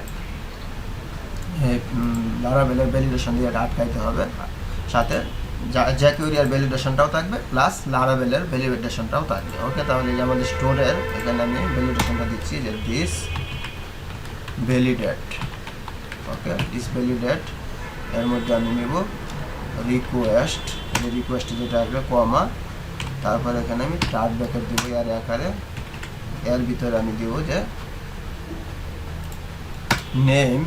লারাভেলের ভ্যালিডেশন দিয়ে এটা আটকাইতে হবে, সাথে জ্যাকুয়ারিয়ার ভ্যালিডেশনটাও থাকবে প্লাস লারাভেলের ভ্যালিডেশনটাও থাকবে। ওকে, তাহলে যে আমাদের স্টোরের এখানে আমি ভ্যালিডেশনটা দিচ্ছি যে this validate. Okay, this validate এর মধ্যে আমি নেব রিকোয়েস্ট, রিকোয়েস্ট যেটা আসবে কমা, তারপর এখানে আমি স্টার্ট ব্র্যাকেট দেবো এর আকারে, এর ভিতরে আমি দেব যে নেম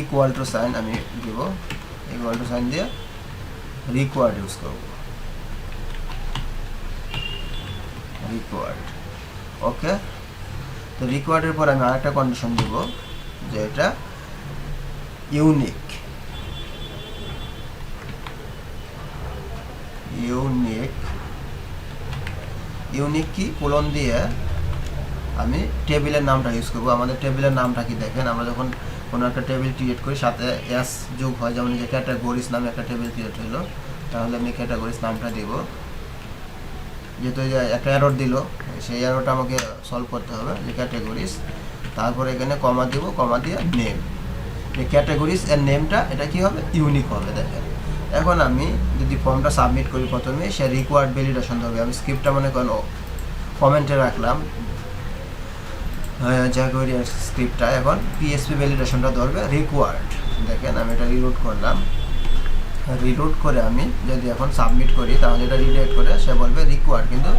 ইকুয়াল টু সাইন আমি দেব, ইকুয়াল টু সাইন দিয়ে রিকোয়ার্ড ইউজ করব, রিকোয়ার্ড। ওকে, তো রিকোয়ার্ডের পর আমি আরেকটা কন্ডিশন দেব যে এটা ইউনিক, ইউনিক, ইউনিক কি কোলন দিয়ে আমি টেবিলের নামটা ইউজ করবো। আমাদের টেবিলের নামটা কি দেখেন, আমরা যখন কোনো একটা টেবিল ক্রিয়েট করি সাথে এস যোগ হয়, যেমন যে ক্যাটাগরিজ নামে একটা টেবিল ক্রিয়েট হলো, তাহলে আমি ক্যাটাগরিজ নামটা দিব। যেহেতু একটা এরর দিল, সেই এররটা আমাকে সলভ করতে হবে, যে ক্যাটাগরিজ, তারপরে এখানে কমা দিব, কমা দিয়ে নেম, এই ক্যাটাগরিজ এর নেমটা এটা কি হবে, ইউনিক হবে। দেখেন এখন আমি যদি ফর্মটা সাবমিট করি, প্রথমে সে রিকোয়ার্ড ভ্যালিডেশন হবে। আমি স্ক্রিপ্টটা মনে করেন কমেন্টে রাখলাম জ্যাকুয়ারিয়ার স্ক্রিপ্টটা, এখন পিএসপি ভ্যালিডেশনটা ধরবে রিকোয়ার্ড। দেখেন আমি এটা রিলোড করলাম, রিলোড করে আমি যদি এখন সাবমিট করি তাহলে এটা রিডাইরেক্ট করে সে বলবে রিকোয়ার্ড, কিন্তু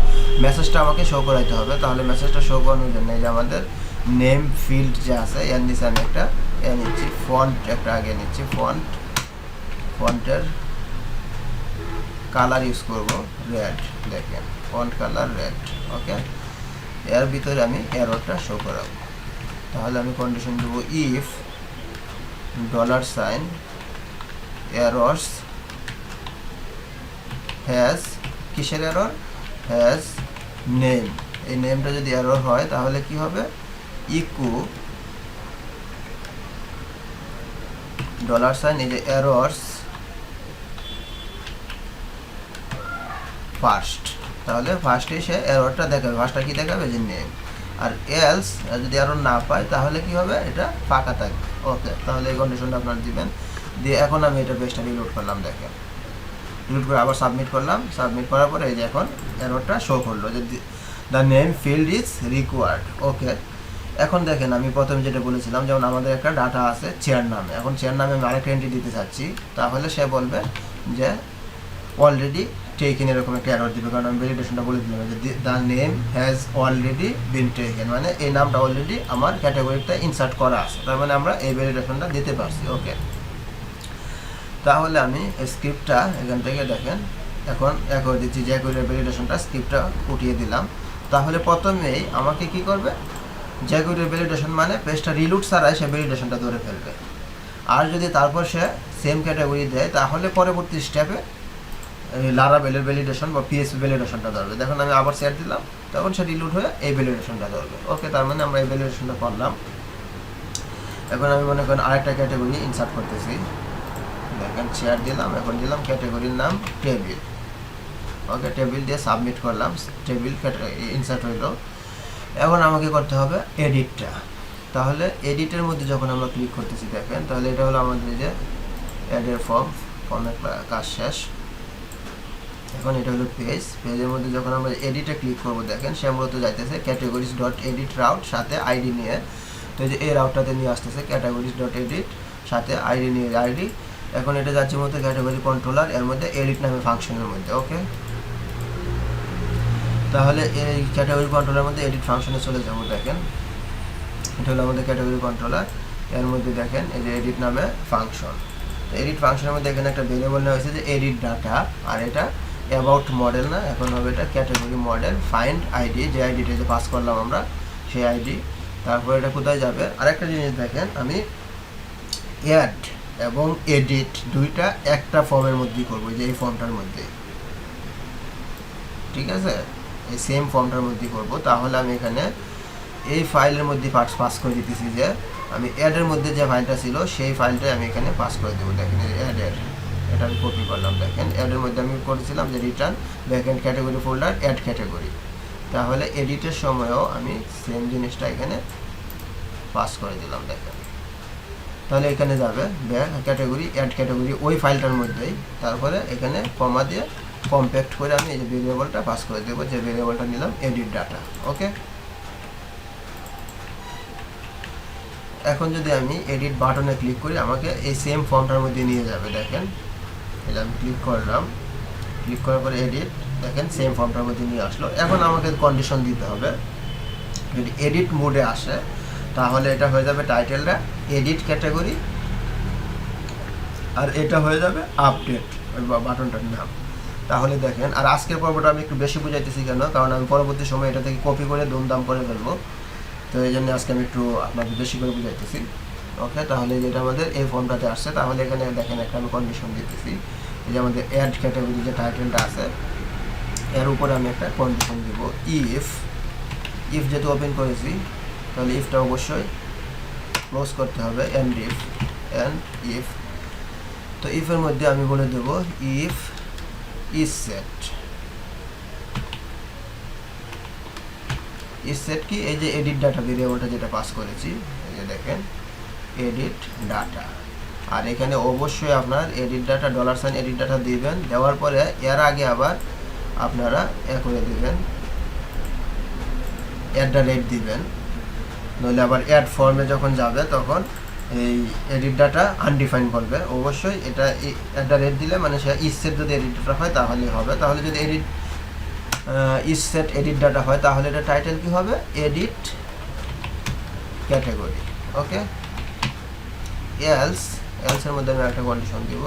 মেসেজটা আমাকে শো করাইতে হবে। তাহলে মেসেজটা শো করানোর জন্য এই যে আমাদের নেম ফিল্ড যে আছে এর নিচে আমি একটা নিচ্ছি, ফন্ট একটা আগে নিচ্ছি, ফন্টের কালার ইউজ করব রেড। দেখেন ফন্ট কালার রেড। ওকে, এর ভিতরে আমি এররটা শো করাবো। তাহলে আমি কন্ডিশন দেবো ইফ $, এরর্স হ্যাজ, কিসের এরর, হ্যাজ নেম। এই নেমটা যদি এরর হয় তাহলে কি হবে, ইকো $, এই যে এরর্স ফার্স্ট, তাহলে ফার্স্টে সে এররটা দেখাবে, ফার্স্টটা কি দেখাবে, যে নেম। আর এলস যদি এরর না পায় তাহলে কি হবে, এটা ফাঁকা থাকবে। ওকে, তাহলে এই কন্ডিশনটা আপনারা দিবেন। দিয়ে এখন আমি এটা পেজটা রিলোড করলাম, দেখেন রিলোড করে আবার সাবমিট করলাম, সাবমিট করার পরে এই যে এখন এররটা শো করলো যে the name field is required. Okay, এখন দেখেন আমি প্রথমে যেটা বলেছিলাম, যেমন আমাদের একটা ডাটা আছে চেয়ার নামে, এখন চেয়ার নামে আমি আরেকটা এন্ট্রি দিতে চাচ্ছি, তাহলে সে বলবে যে অলরেডি টেকেন, এরকম একটা এরর দিবে, কারণ আমি ভ্যালিডেশনটা বলে দিলাম যে the name has already been taken, মানে এই নামটা অলরেডি আমার ক্যাটাগরিতে ইনসার্ট করা আছে, তার মানে আমরা এই ভ্যালিডেশনটা দিতে পারছি। ওকে, তাহলে আমি স্ক্রিপ্টটা এখান থেকে দেখেন এখন করে দিচ্ছি, জ্যাকুয়ারিয়ার ভ্যালিডেশনটা স্ক্রিপ্টটা উঠিয়ে দিলাম। তাহলে প্রথমেই আমাকে কি করবে, জ্যাকুয়ারিয়ার ভ্যালিডেশন মানে পেজটা রিলোড ছাড়াই সে ভ্যালিডেশনটা ধরে ফেলবে। আর যদি তারপর সে সেম ক্যাটাগরি দেয় তাহলে পরবর্তী স্টেপে লারাভেলের ভ্যালিডেশন বা পিএসপি ভ্যালিডেশনটা ধরবে। দেখুন আমি আবার সেট দিলাম, তখন সে রিলোড হয়ে এই ভ্যালিডেশনটা ধরবে। ওকে, তার মানে আমরা এই ভ্যালিডেশনটা করলাম। এখন আমি মনে করেন আরেকটা ক্যাটাগরি ইনসার্ট করতেছি, দেখেন শেয়ার দিলাম, এখন দিলাম ক্যাটাগরির নাম টেবিল। ওকে, টেবিল দিয়ে সাবমিট করলাম, টেবিল ইনসার্ট হইল। এখন আমাকে করতে হবে এডিটটা। তাহলে এডিটের মধ্যে যখন আমরা ক্লিক করতেছি দেখেন, তাহলে এটা হলো আমাদের যে অ্যাডের ফর্মের কাজ শেষ। এখন এটা হলো পেজ, পেজের মধ্যে যখন আমরা এডিটে ক্লিক করবো দেখেন সে মূলত যাইতেছে ক্যাটাগরিজ ডট এডিট রাউট সাথে আইডি নিয়ে, তো যে এই রাউটটাতে নিয়ে আসতেছে ক্যাটাগরিজ ডট এডিট সাথে আইডি নিয়ে আইডি। এখন এটা যাচ্ছে মতো ক্যাটাগরি কন্ট্রোলার এর মধ্যে এডিট নামে ফাংশনের মধ্যে। ওকে, তাহলে এই ক্যাটাগরি কন্ট্রোলার মধ্যে এডিট ফাংশনে চলে যাবো। দেখেন এটা হলো আমাদের ক্যাটাগরি কন্ট্রোলার, এর মধ্যে দেখেন এই যে এডিট নামে ফাংশন। এডিট ফাংশনের মধ্যে এখানে একটা ভেরিয়েবল নেওয়া হয়েছে যে এডিট ডাটা, আর এটা অ্যাবাউট মডেল না, এখন হবে এটা ক্যাটাগরি মডেল ফাইন্ড আইডি, যে আইডিটা যে পাস করলাম আমরা সেই আইডি। তারপর এটা কোথায় যাবে, আরেকটা জিনিস দেখেন আমি এবং এডিট দুইটা একটা ফর্মের মধ্যেই করবো, যে এই ফর্মটার মধ্যে, ঠিক আছে, এই সেম ফর্মটার মধ্যেই করবো। তাহলে আমি এখানে এই ফাইলের মধ্যে পাস করে দিতেছি যে আমি অ্যাডের মধ্যে যে ফাইলটা ছিল সেই ফাইলটাই আমি এখানে পাস করে দেবো। দেখেন অ্যাডের, এটা আমি কপি করলাম। দেখেন অ্যাডের মধ্যে আমি করেছিলাম যে return backend category folder add category, তাহলে এডিটের সময়ও আমি সেম জিনিসটা এখানে পাস করে দিলাম। দেখেন তাহলে এখানে যাবে ব্যাক ক্যাটাগরি অ্যাড ক্যাটাগরি ওই ফাইলটার মধ্যেই, তারপরে এখানে কমা দিয়ে কম্প্যাক্ট করে আমি এই যে ভেরিয়েবলটা পাস করে দেবো, যে ভেরিয়েবলটা নিলাম এডিট ডাটা। ওকে, এখন যদি আমি এডিট বাটনে ক্লিক করি আমাকে এই সেম ফর্মটার মধ্যে নিয়ে যাবে। দেখেন এটা আমি ক্লিক করলাম, ক্লিক করার পরে এডিট, দেখেন সেম ফর্মটার মধ্যে নিয়ে আসলো। এখন আমাকে কন্ডিশন দিতে হবে, যদি এডিট মোডে আসে তাহলে এটা হয়ে যাবে টাইটেলটা এডিট ক্যাটাগরি, আর এটা হয়ে যাবে আপডেট ওই বাটনটার নাম। তাহলে দেখেন, আর আজকের পর্বটা আমি একটু বেশি বুঝাইতেছি কেন, কারণ আমি পরবর্তী সময় এটা থেকে কপি করে দুমদাম করে ফেলবো, তো এই জন্য আজকে আমি একটু আপনাকে বেশি করে বুঝাইতেছি। ওকে, তাহলে যেটা আমাদের এই ফর্মটাতে আসছে, তাহলে এখানে দেখেন একটা আমি কন্ডিশন দিতেছি, এই যে আমাদের অ্যাড ক্যাটাগরি যে টাইটেলটা আছে এর উপরে আমি একটা কন্ডিশন দিব, ইফ যেহেতু ওপেন করেছি তাহলে ইফটা অবশ্যই ক্লোজ করতে হবে, অ্যান্ড ইফ, তো ইফের মধ্যে আমি বলে দেব ইফ ইজ সেট কি, এই যে এডিট ডাটা ভেরিয়েবলটা যেটা পাস করেছি, এই যে দেখেন এডিট ডাটা, আর এখানে অবশ্যই আপনার edit data $sign edit data দিবেন, দেওয়ার পরে এর আগে আবার আপনারা করে দিবেন @ দিবেন, নইলে আবার অ্যাড ফর্মে যখন যাবে তখন এই এডিট ডাটা আনডিফাইন করবে। অবশ্যই এটা @ দিলে মানে সে ইসেট যদি এডিট ডাটা হয় তাহলেই হবে। তাহলে যদি ইসেট এডিট ডাটা হয় তাহলে এটা টাইটেল কি হবে, এডিট ক্যাটাগরি। ওকে, এলসের মধ্যে আমি একটা কন্ডিশন দিব,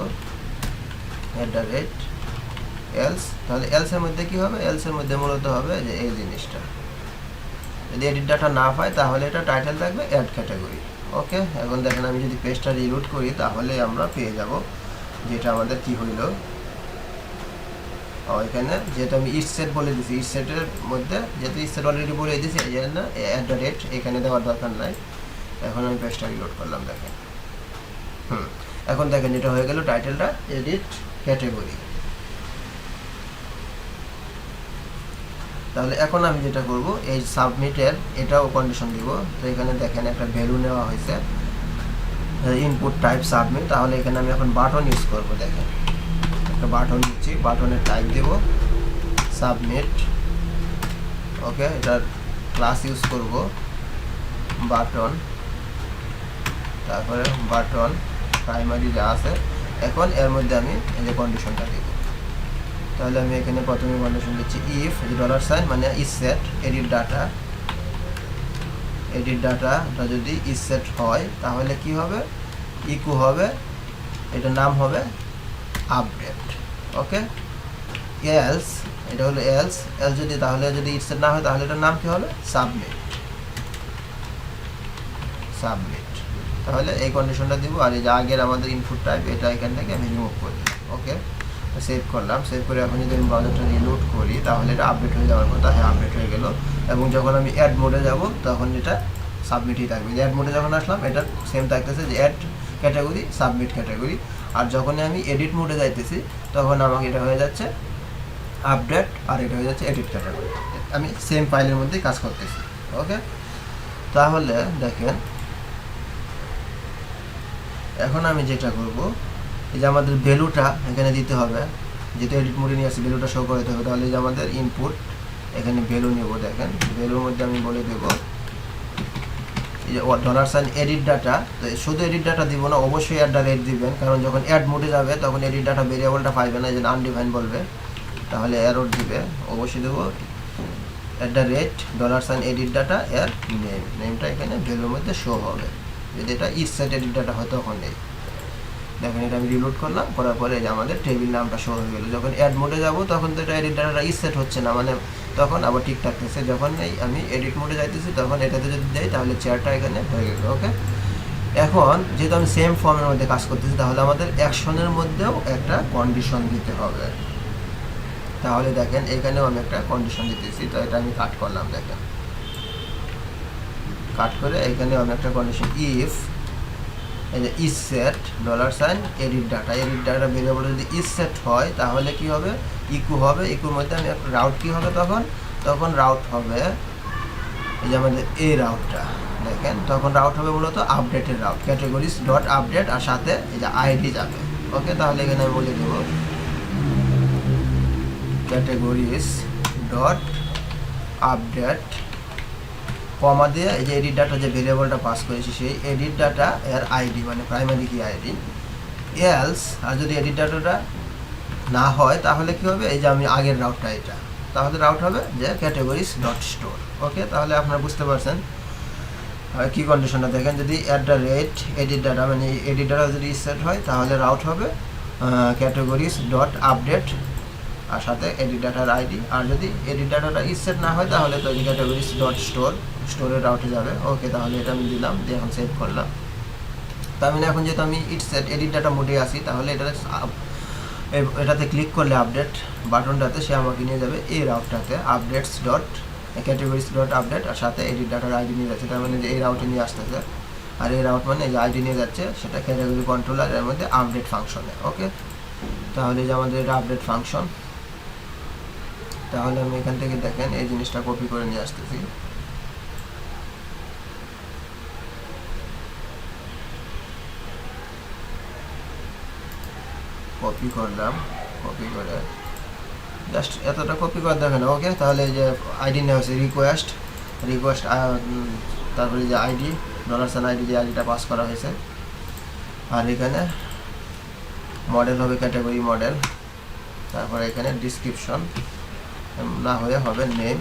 @else, তাহলে এলসের মধ্যে কি হবে, এলসের মধ্যে মূলত হবে যে এই জিনিসটা, যদি এডিট ডাটা না পাই তাহলে এটা টাইটেল থাকবে অ্যাড ক্যাটাগরি। ওকে, এখন দেখেন আমি যদি পেজটা রিলোড করি তাহলে আমরা পেয়ে যাব যেটা আমাদের কি হইল, এখানে যেহেতু আমি ইসেট বলে দিয়েছি, ইসেটের মধ্যে যেহেতু ইসেট অলরেডি বলে দিয়েছি এই জন্য @ এখানে দেওয়ার দরকার নাই। এখন আমি পেজটা রিলোড করলাম, দেখেন এখন দেখেন এটা হয়ে গেল টাইটেলটা এডিট ক্যাটাগরি। তাহলে এখন আমি যেটা করব, এই সাবমিটের এটাও কন্ডিশন দিব, তো এখানে দেখেন একটা ভ্যালু নেওয়া হয়েছে ইনপুট টাইপ সাবমিট, তাহলে এখানে আমি এখন বাটন ইউজ করব। দেখেন একটা বাটন নিচ্ছি, বাটনের টাইপ দেব সাবমিট। ওকে, এটার ক্লাস ইউজ করব বাটন, তারপরে বাটন প্রাইমারি যা আছে, এখন এর মধ্যে আমি এই যে কন্ডিশনটা দেব। তাহলে আমি এখানে প্রথমে কন্ডিশন দিচ্ছি ইফ $সাইন মানে ইসেট এডিট ডাটাটা যদি ইসেট হয় তাহলে কি হবে, ইকো হবে, এটা নাম হবে আপডেট। ওকে, এলস, এটা হলো এলস যদি তাহলে যদি ইসেট না হয় তাহলে এটার নাম কি হবে, সাবমিট। তাহলে এই কন্ডিশনটা দিব, আর এই যে আগের আমাদের ইনপুট টাইপ এটা এখান থেকে আমি রিমুভ করে দিলাম। ওকে, সেভ করলাম, সেভ করে এখন যদি আমি ব্রাউজারটা রিলোড করি তাহলে এটা আপডেট হয়ে যাওয়ার কথা, হ্যাঁ আপডেট হয়ে গেল। এবং যখন আমি অ্যাড মোডে যাব তখন এটা সাবমিটই থাকবে, অ্যাড মোডে যখন আসলাম এটা সেম থাকতেছে যে অ্যাড ক্যাটাগরি সাবমিট ক্যাটাগরি, আর যখন আমি এডিট মোডে যাইতেছি তখন আমাকে এটা হয়ে যাচ্ছে আপডেট, আর এটা হয়ে যাচ্ছে এডিট ক্যাটাগরি, আমি সেম ফাইলের মধ্যেই কাজ করতেছি। ওকে, তাহলে দেখেন এখন আমি যেটা করব, এই যে আমাদের ভ্যালুটা এখানে দিতে হবে, যেহেতু এডিট মোডে নিয়ে আসছি ভ্যালুটা শো করতে হবে, তাহলে যে আমাদের ইনপুট এখানে ভ্যালু নেব। দেখেন ভ্যালুর মধ্যে আমি বলে দেব এই যে $সাইন এডিট ডাটা, তো শুধু এডিট ডাটা দিব না, অবশ্যই @ দিবেন, কারণ যখন অ্যাড মোডে যাবে তখন এডিট ডাটা ভেরিয়েবলটা পাইবে না, যে আনডিফাইন বলবে, তাহলে এরর দিবে। অবশ্যই দেবো $সাইন এডিট ডাটা এর নেমটা এখানে ভ্যালুর মধ্যে শো হবে, যদি এটা ইসেট এডিট ডাটা হয় তখন নেই। দেখেন এটা আমি রিলোড করলাম, করার পরে যে আমাদের টেবিল নামটা শো হয়ে গেল। যখন অ্যাড মোডে যাব তখন তো এটা এডিট ডাটাটা ইসেট হচ্ছে না, মানে তখন আবার ঠিক থাকতেছে। যখন আমি এডিট মোডে যাইতেছি তখন এটাতে যদি দেই তাহলে চেয়ারটা এখানে হয়ে গেল। ওকে, এখন যেহেতু আমি সেম ফর্মের মধ্যে কাজ করতেছি, তাহলে আমাদের অ্যাকশনের মধ্যেও একটা কন্ডিশন দিতে হবে। তাহলে দেখেন এখানেও আমি একটা কন্ডিশন দিতেছি, তো এটা আমি কাট করলাম, দেখেন কাট করে এখানেও আমি একটা কন্ডিশন, ইফ এই যে is set $, edit data variable যদি ইজ সেট হয় তাহলে কি হবে, ইকু হবে, ইকুর মধ্যে আমি একটা রাউট কি হবে, তখন রাউট হবে এই যে আমাদের এই রাউটটা, দেখেন তখন রাউট হবে মূলত আপডেটের রাউট, ক্যাটাগরিজ ডট আপডেট, আর সাথে এই যে আইডি যাবে। ওকে, তাহলে এখানে আমি বলে দেবো ক্যাটাগরিজ ডট আপডেট কমা দিয়ে এই যে এডিট ডাটা যে ভেরিয়েবলটা পাস করেছি সেই এডিট ডাটা এর আইডি মানে প্রাইমারি কি আইডি, এলস আর যদি এডিট ডাটাটা না হয় তাহলে কি হবে, এই যে আমি আগের রাউটটা এটা, তাহলে রাউট হবে যে ক্যাটাগরিজ ডট স্টোর। ওকে, তাহলে আপনারা বুঝতে পারছেন কি কন্ডিশনটা, দেখেন যদি এডিট ডাটা মানে এডিট ডাটা যদি সেট হয় তাহলে রাউট হবে ক্যাটাগরিজ ডট আপডেট আর সাথে এডিট ডাটার আইডি, আর যদি এডিট ডাটাটা সেট না হয় তাহলে তো ক্যাটাগরিজ ডট স্টোরের রাউটে যাবে। ওকে, তাহলে এটা আমি দিলাম, দিয়ে এখন সেভ করলাম। তার মানে এখন যেহেতু আমি সেট এডিট ডাটা মোডে আসি, তাহলে এটাতে ক্লিক করলে আপডেট বাটনটাতে সে আমাকে নিয়ে যাবে এই রাউটটাতে, updates dot categories dot update আর সাথে এডিট ডাটার আইডি নিয়ে যাচ্ছে, তার মানে যে এই রাউটে নিয়ে আসতেছে, আর এই রাউট মানে যে আইডি নিয়ে যাচ্ছে সেটা ক্যাটাগরি কন্ট্রোলার এর মধ্যে আপডেট ফাংশনে। ওকে, তাহলে যে আমাদের এটা আপডেট ফাংশন, তাহলে আমি এখান থেকে দেখেন এই জিনিসটা কপি করে নিয়ে আসতেছি, কপি করলাম, কপি করে জাস্ট এতটা কপি করে দেখেন। ওকে, তাহলে এই যে আইডি নেওয়া হয়েছে রিকোয়েস্ট, তারপরে যে আইডি $আইডি যে আইডিটা পাস করা হয়েছে, আর এখানে মডেল হবে ক্যাটাগরি মডেল, তারপরে এখানে ডিসক্রিপশন না হয়ে হবে name.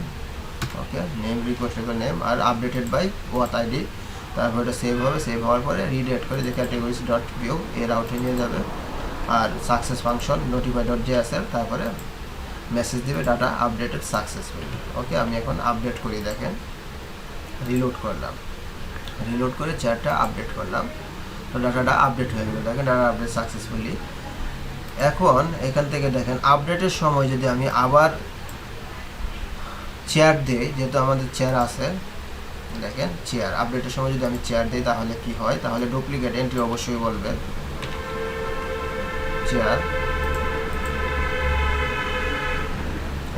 Okay, name request name আর আপডেটেড বাই ওয়াথ আইডি, তারপর এটা সেভ হবে, সেভ হওয়ার পরে রিডেট করে যে ক্যাটাগরিজ ডট ভিউ এর আউটে নিয়ে যাবে, আর success function notify dot JSL, তারপরে মেসেজ দিবে ডাটা আপডেটেড সাকসেসফুলি। ওকে, আমি এখন আপডেট করি, দেখেন রিলোড করলাম, রিলোড করে চ্যাটটা আপডেট করলাম, তো ডাটাটা আপডেট হয়ে গেল, দেখেন ডাটা আপডেট সাকসেসফুলি। এখন এখান থেকে দেখেন আপডেটের সময় যদি আমি আবার চেয়ার দিই, যেহেতু আমাদের চেয়ার আছে, দেখেন চেয়ার আপডেটের সময় যদি আমি চেয়ার দিই তাহলে কি হয়, তাহলে ডুপ্লিকেট এন্ট্রি অবশ্যই বলবে চেয়ার,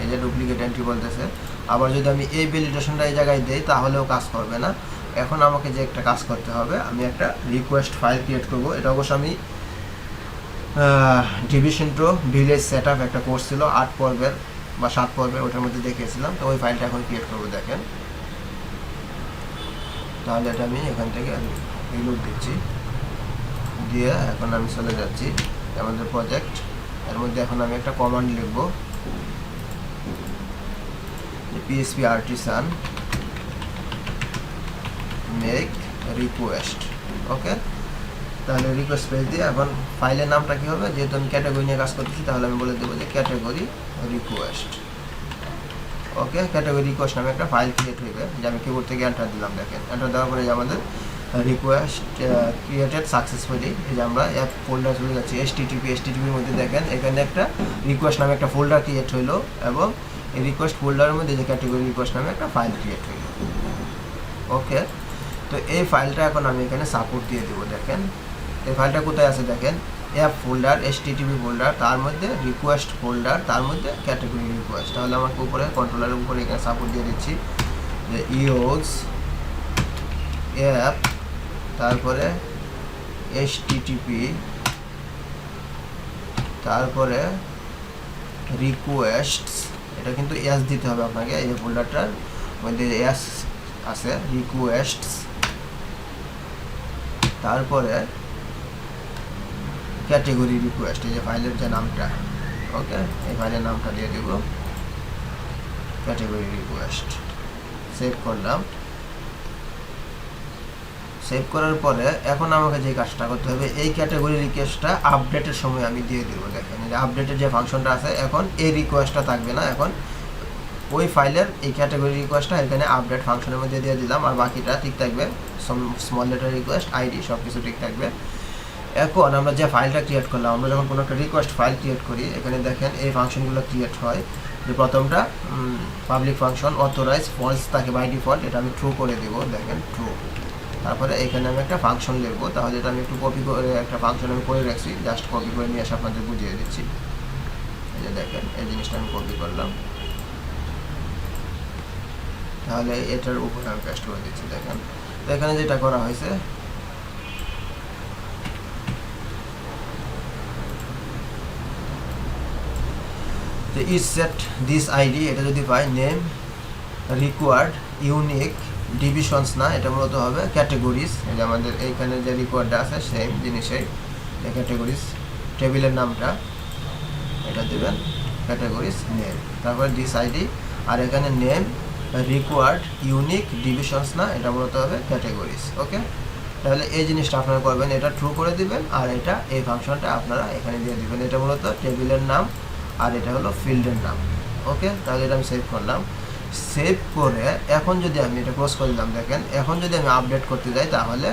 এই যে ডুপ্লিকেট এন্ট্রি বলতেছে। আবার যদি আমি এই ভ্যালিডেশনটা এই জায়গায় দিই তাহলেও কাজ করবে না। এখন আমাকে যে একটা কাজ করতে হবে, আমি একটা রিকোয়েস্ট ফাইল ক্রিয়েট করব, এটা অবশ্য আমি division to village set up একটা কোর্স ছিল 8 পর্বের বা 7 পর্বের, ওটার মধ্যে দেখিয়েছিলাম, তো ওই ফাইলটা এখন ক্রিয়েট করবো, দেখেন। তাহলে এটা আমি এখান থেকে রিলোড দিচ্ছি, দিয়ে এখন আমি চলে যাচ্ছি আমাদের প্রজেক্ট, এর মধ্যে এখন আমি একটা কমান্ড লিখব, PHP artisan মেক রিকোয়েস্ট। ওকে, তাহলে রিকোয়েস্ট পেজ দিয়ে এখন ফাইলের নামটা কী হবে, যেহেতু আমি ক্যাটাগরি নিয়ে কাজ করতেছি তাহলে আমি বলে দেবো যে ক্যাটাগরি রিকোয়েস্ট। ওকে, ক্যাটাগরি রিকোয়েস্ট নামে একটা ফাইল ক্রিয়েট হয়ে যে আমি কিবোর্ড থেকে এন্টার দিলাম, দেখেন এন্টার দেওয়ার পরে যে আমাদের রিকোয়েস্ট ক্রিয়েটেড সাকসেসফুলি, এই যে আমরা অ্যাপ ফোল্ডার চলে যাচ্ছি, এসটিটিপির মধ্যে দেখেন এখানে একটা রিকোয়েস্ট নামে একটা ফোল্ডার ক্রিয়েট হইলো, এবং এই রিকোয়েস্ট ফোল্ডারের মধ্যে যে ক্যাটাগরি রিকোয়েস্ট নামে একটা ফাইল ক্রিয়েট হইলো। ওকে, তো এই ফাইলটা এখন আমি এখানে সাপোর্ট দিয়ে দেবো, দেখেন এই ফাইলটা কোথায় আছে, দেখেন অ্যাপ ফোল্ডার, এসটিটিপি ফোল্ডার, তার মধ্যে রিকোয়েস্ট ফোল্ডার, তার মধ্যে ক্যাটাগরি রিকোয়েস্ট। তাহলে আমাকে উপরে কন্ট্রোলারের উপরে এখানে সাপোর্ট দিয়ে দিচ্ছি যে ইউজ অ্যাপ, তারপরে এসটিটিপি, তারপরে রিকোয়েস্টস, এটা কিন্তু এস দিতে হবে আপনাকে, এই ফোল্ডারটার মধ্যে এস আছে, রিকোয়েস্টস, তারপরে ক্যাটাগরি রিকোয়েস্ট, এই যে ফাইলের যে নামটা। ওকে, এই ফাইলের নামটা দিয়ে দেব ক্যাটাগরি রিকোয়েস্ট, সেভ করলাম। সেভ করার পরে এখন আমাকে যে কাজটা করতে হবে, এই ক্যাটাগরি রিকোয়েস্টটা আপডেটের সময় আমি দিয়ে দেবো, দেখেন এই যে আপডেটের যে ফাংশনটা আছে, এখন এই রিকোয়েস্টটা থাকবে না, এখন ওই ফাইলের এই ক্যাটাগরি রিকোয়েস্টটা এখানে আপডেট ফাংশনের মধ্যে দিয়ে দিলাম, আর বাকিটা ঠিক থাকবে, স্মল লেটার রিকোয়েস্ট, আইডি সব কিছু ঠিক থাকবে। এখন আমরা যে ফাইলটা ক্রিয়েট করলাম, আমরা যখন কোনো একটা রিকোয়েস্ট ফাইল ক্রিয়েট করি, এখানে দেখেন এই ফাংশনগুলো ক্রিয়েট হয়। যে প্রথমটা পাবলিক ফাংশন অথরাইজ ফলস থাকে বাই ডিফল্ট, এটা আমি ট্রু করে দেবো, দেখেন ট্রু। তারপরে এখানে আমি একটা ফাংশন লিখবো, তাহলে এটা আমি একটু কপি করে একটা ফাংশন আমি করে রাখছি, জাস্ট কপি করে নিয়ে এসে আপনাদের বুঝিয়ে দিচ্ছি। এই যে দেখেন এই জিনিসটা আমি কপি করলাম, তাহলে এটার উপরে আমি পেস্ট করে দিচ্ছি। দেখেন তো এখানে যেটা করা হয়েছে, তো ইজ সেট দিস আইডি, এটা যদি পাই নেম রিকোয়ার্ড ইউনিক ডিভিশনস না, এটা মূলত হবে ক্যাটেগরিজ। এই যে আমাদের এইখানে যে রিকোয়ার্ডটা আছে সেম জিনিসেই ক্যাটেগরিজ, টেবিলের নামটা এটা দেবেন ক্যাটেগরিজ নেম, তারপরে দিস আইডি, আর এখানে নেম রিকোয়ার্ড ইউনিক ডিভিশনস না, এটা মূলত হবে ক্যাটেগরিজ। ওকে, তাহলে এই জিনিসটা আপনারা করবেন, এটা ট্রু করে দিবেন, আর এটা এই ফাংশনটা আপনারা এখানে দিয়ে দিবেন। এটা মূলত টেবিলের নাম আর এটা হলো ফিল্ডের নাম। ওকে, তাহলে এটা আমি সেভ করলাম। সেভ করে এখন যদি আমি এটা ক্লোজ করে দিলাম, দেখেন এখন যদি আমি আপডেট করতে যাই তাহলে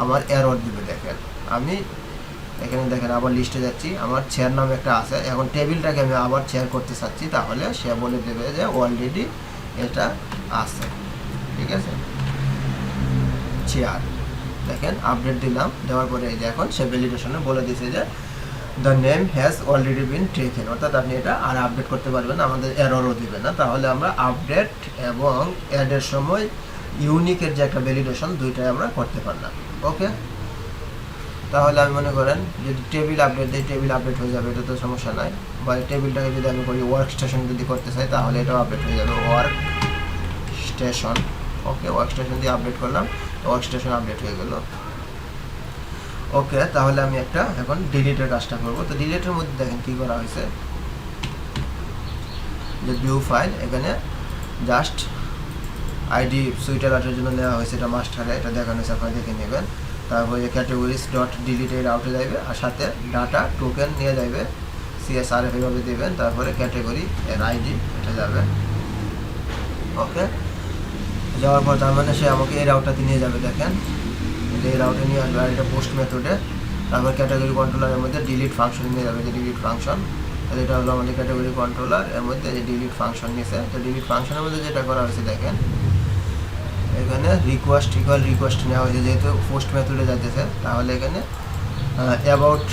আমার এরর দিবে। দেখেন আমি এখানে দেখেন আবার লিস্টে যাচ্ছি, আমার চেয়ার নাম একটা আছে, এখন টেবিলটাকে আমি আবার চেয়ার করতে চাচ্ছি, তাহলে সে বলে দেবে যে অলরেডি এটা আছে। ঠিক আছে, চেয়ার, দেখেন আপডেট দিলাম, দেওয়ার পরে এই যে এখন সে ভ্যালিডেশনে বলে দিয়েছে যে the name has already been taken, অর্থাৎ আপনি এটা আর আপডেট করতে পারবেন না, আমাদের এররও দিবে না। তাহলে আমরা আপডেট এবং অ্যাডের সময় ইউনিকের যে একটা ভ্যালিডেশন দুইটাই আমরা করতে পারলাম। ওকে, তাহলে আমি মনে করেন যদি টেবিল আপডেট দিই, টেবিল আপডেট হয়ে যাবে, এটা তো সমস্যা নাই। বা টেবিলটাকে যদি আমি করি ওয়ার্ক স্টেশন যদি করতে চাই, তাহলে এটাও আপডেট হয়ে যাবে, ওয়ার্ক স্টেশন। ওকে, ওয়ার্ক স্টেশন দিয়ে আপডেট করলাম, ওয়ার্ক স্টেশন আপডেট হয়ে গেল। ওকে, তাহলে আমি একটা এখন ডিলিটের কাজটা করবো। তো ডিলিটের মধ্যে দেখেন কি করা হয়েছে, যে ভিউ ফাইল, এখানে জাস্ট আইডি সুইটার আর্টের জন্য নেওয়া হয়েছে, এটা মাস্টারে এটা দেখানো হয়েছে, আপনারা দেখে নেবেন। তারপরে ক্যাটাগরিজ ডট ডিলিটে আউটে যাবে, আর সাথে ডাটা টোকেন নিয়ে যাবে, CSRF এভাবে দেবেন, তারপরে ক্যাটাগরি এর আইডি এটা যাবে। ওকে, যাওয়ার পর তার মানে সে আমাকে এই রাউটটাতে নিয়ে যাবে, দেখেন এই রাউটে নিয়ে আসবে, আর এটা পোস্ট মেথডে, তারপর ক্যাটাগরি কন্ট্রোলারের মধ্যে ডিলিট ফাংশন নিয়ে যাবে, যে ডিলিট ফাংশন, তাহলে এটা হলো আমাদের ক্যাটাগরি কন্ট্রোলার, এর মধ্যে যে ডিলিট ফাংশন নিয়েছে। তো ডিলিট ফাংশনের মধ্যে যেটা করা হয়েছে, দেখেন এখানে রিকোয়েস্ট ইকুয়াল রিকোয়েস্ট নেওয়া হয়েছে, যেহেতু পোস্ট মেথডে যাইতেছে, তাহলে এখানে অ্যাবাউট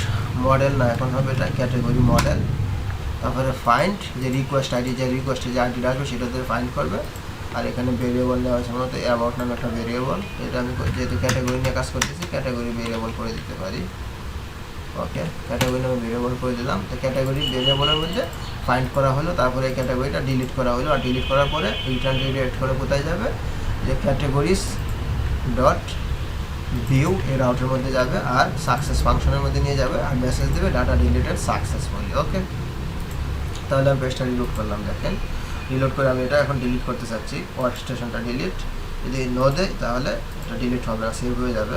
মডেল না, এখন হবে এটা ক্যাটাগরি মডেল। তারপরে ফাইন্ড যে রিকোয়েস্ট আইডি, যে রিকোয়েস্টের যে আইডিটা আসবে সেটাতে ফাইন্ড করবে, আর এখানে ভেরিয়েবল নেওয়া হয়েছে মূলত অ্যাবাউট নামে একটা ভেরিয়েবল, এটা আমি যেহেতু ক্যাটাগরি নিয়ে কাজ করতেছি ক্যাটাগরি ভেরিয়েবল করে দিতে পারি। ওকে, ক্যাটাগরি নামে ভেরিয়েবল করে দিলাম। তো ক্যাটাগরি ভেরিয়েবলের মধ্যে ফাইন্ড করা হলো, তারপরে এই ক্যাটাগরিটা ডিলিট করা হলো, আর ডিলিট করার পরে রিটার্ন রিডাইরেক্ট করে কোথায় যাবে, যে ক্যাটাগরিজ ডট ভিউ এই রাউটের মধ্যে যাবে, আর সাকসেস ফাংশনের মধ্যে নিয়ে যাবে, আর মেসেজ দেবে ডাটা ডিলিটেড সাকসেসফুলি। ওকে, তাহলে আমি পেজটা রিলোড করলাম, দেখেন রিলোড করে আমি এটা এখন ডিলিট করতে চাচ্ছি, ওয়ার্ক স্টেশনটা ডিলিট, যদি নো দেয় তাহলে এটা ডিলিট হবে না, সেভ হয়ে যাবে।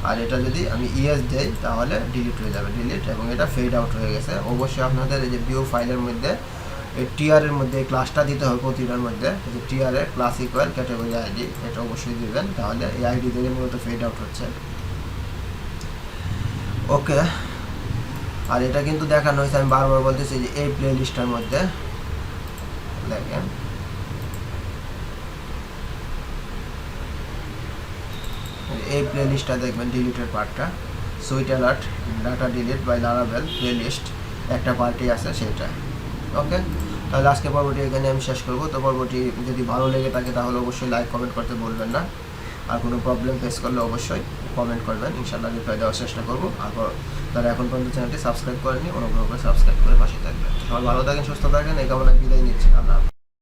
আর এটা যদি আমি ইয়েস দেই তাহলে ডিলিট হয়ে যাবে, ডিলিট, এবং এটা ফেড আউট হয়ে গেছে। অবশ্যই আপনাদের এই যে ভিউ ফাইলের মধ্যে এই টিআরের মধ্যে এই ক্লাসটা দিতে হবে, প্রতিটার মধ্যে যে টিআরের ক্লাস ইকুয়াল ক্যাটাগরি আইডি, এটা অবশ্যই দিবেন, তাহলে এই আইডি দিয়ে মূলত ফেড আউট হচ্ছে। ওকে, আর এটা কিন্তু দেখানো হয়েছে, আমি বারবার বলতেছি যে এই প্লে লিস্টের মধ্যে দেখেন এই প্লে লিস্টটা দেখবেন, ডিলিটের পার্টটা sweet alert data delete by Laravel play list একটা পার্টি আছে সেটা। ওকে, তাহলে আজকে পর্বটি এখানে আমি শেষ করবো। তো পর্বটি যদি ভালো লেগে থাকে তাহলে অবশ্যই লাইক কমেন্ট করতে বলবেন না, আর কোনো প্রবলেম ফেস করলে অবশ্যই কমেন্ট করবেন, ইনশাআল্লাহ রিপ্লাই দেওয়ার চেষ্টা করবো। আর তারা এখন পর্যন্ত চ্যানেলটি সাবস্ক্রাইব করেনি, অনুগ্রহ করে সাবস্ক্রাইব করে পাশে থাকবেন। সবাই ভালো থাকেন, সুস্থ থাকেন, এই কামনায় বিদায় নিচ্ছি, আল্লাহ।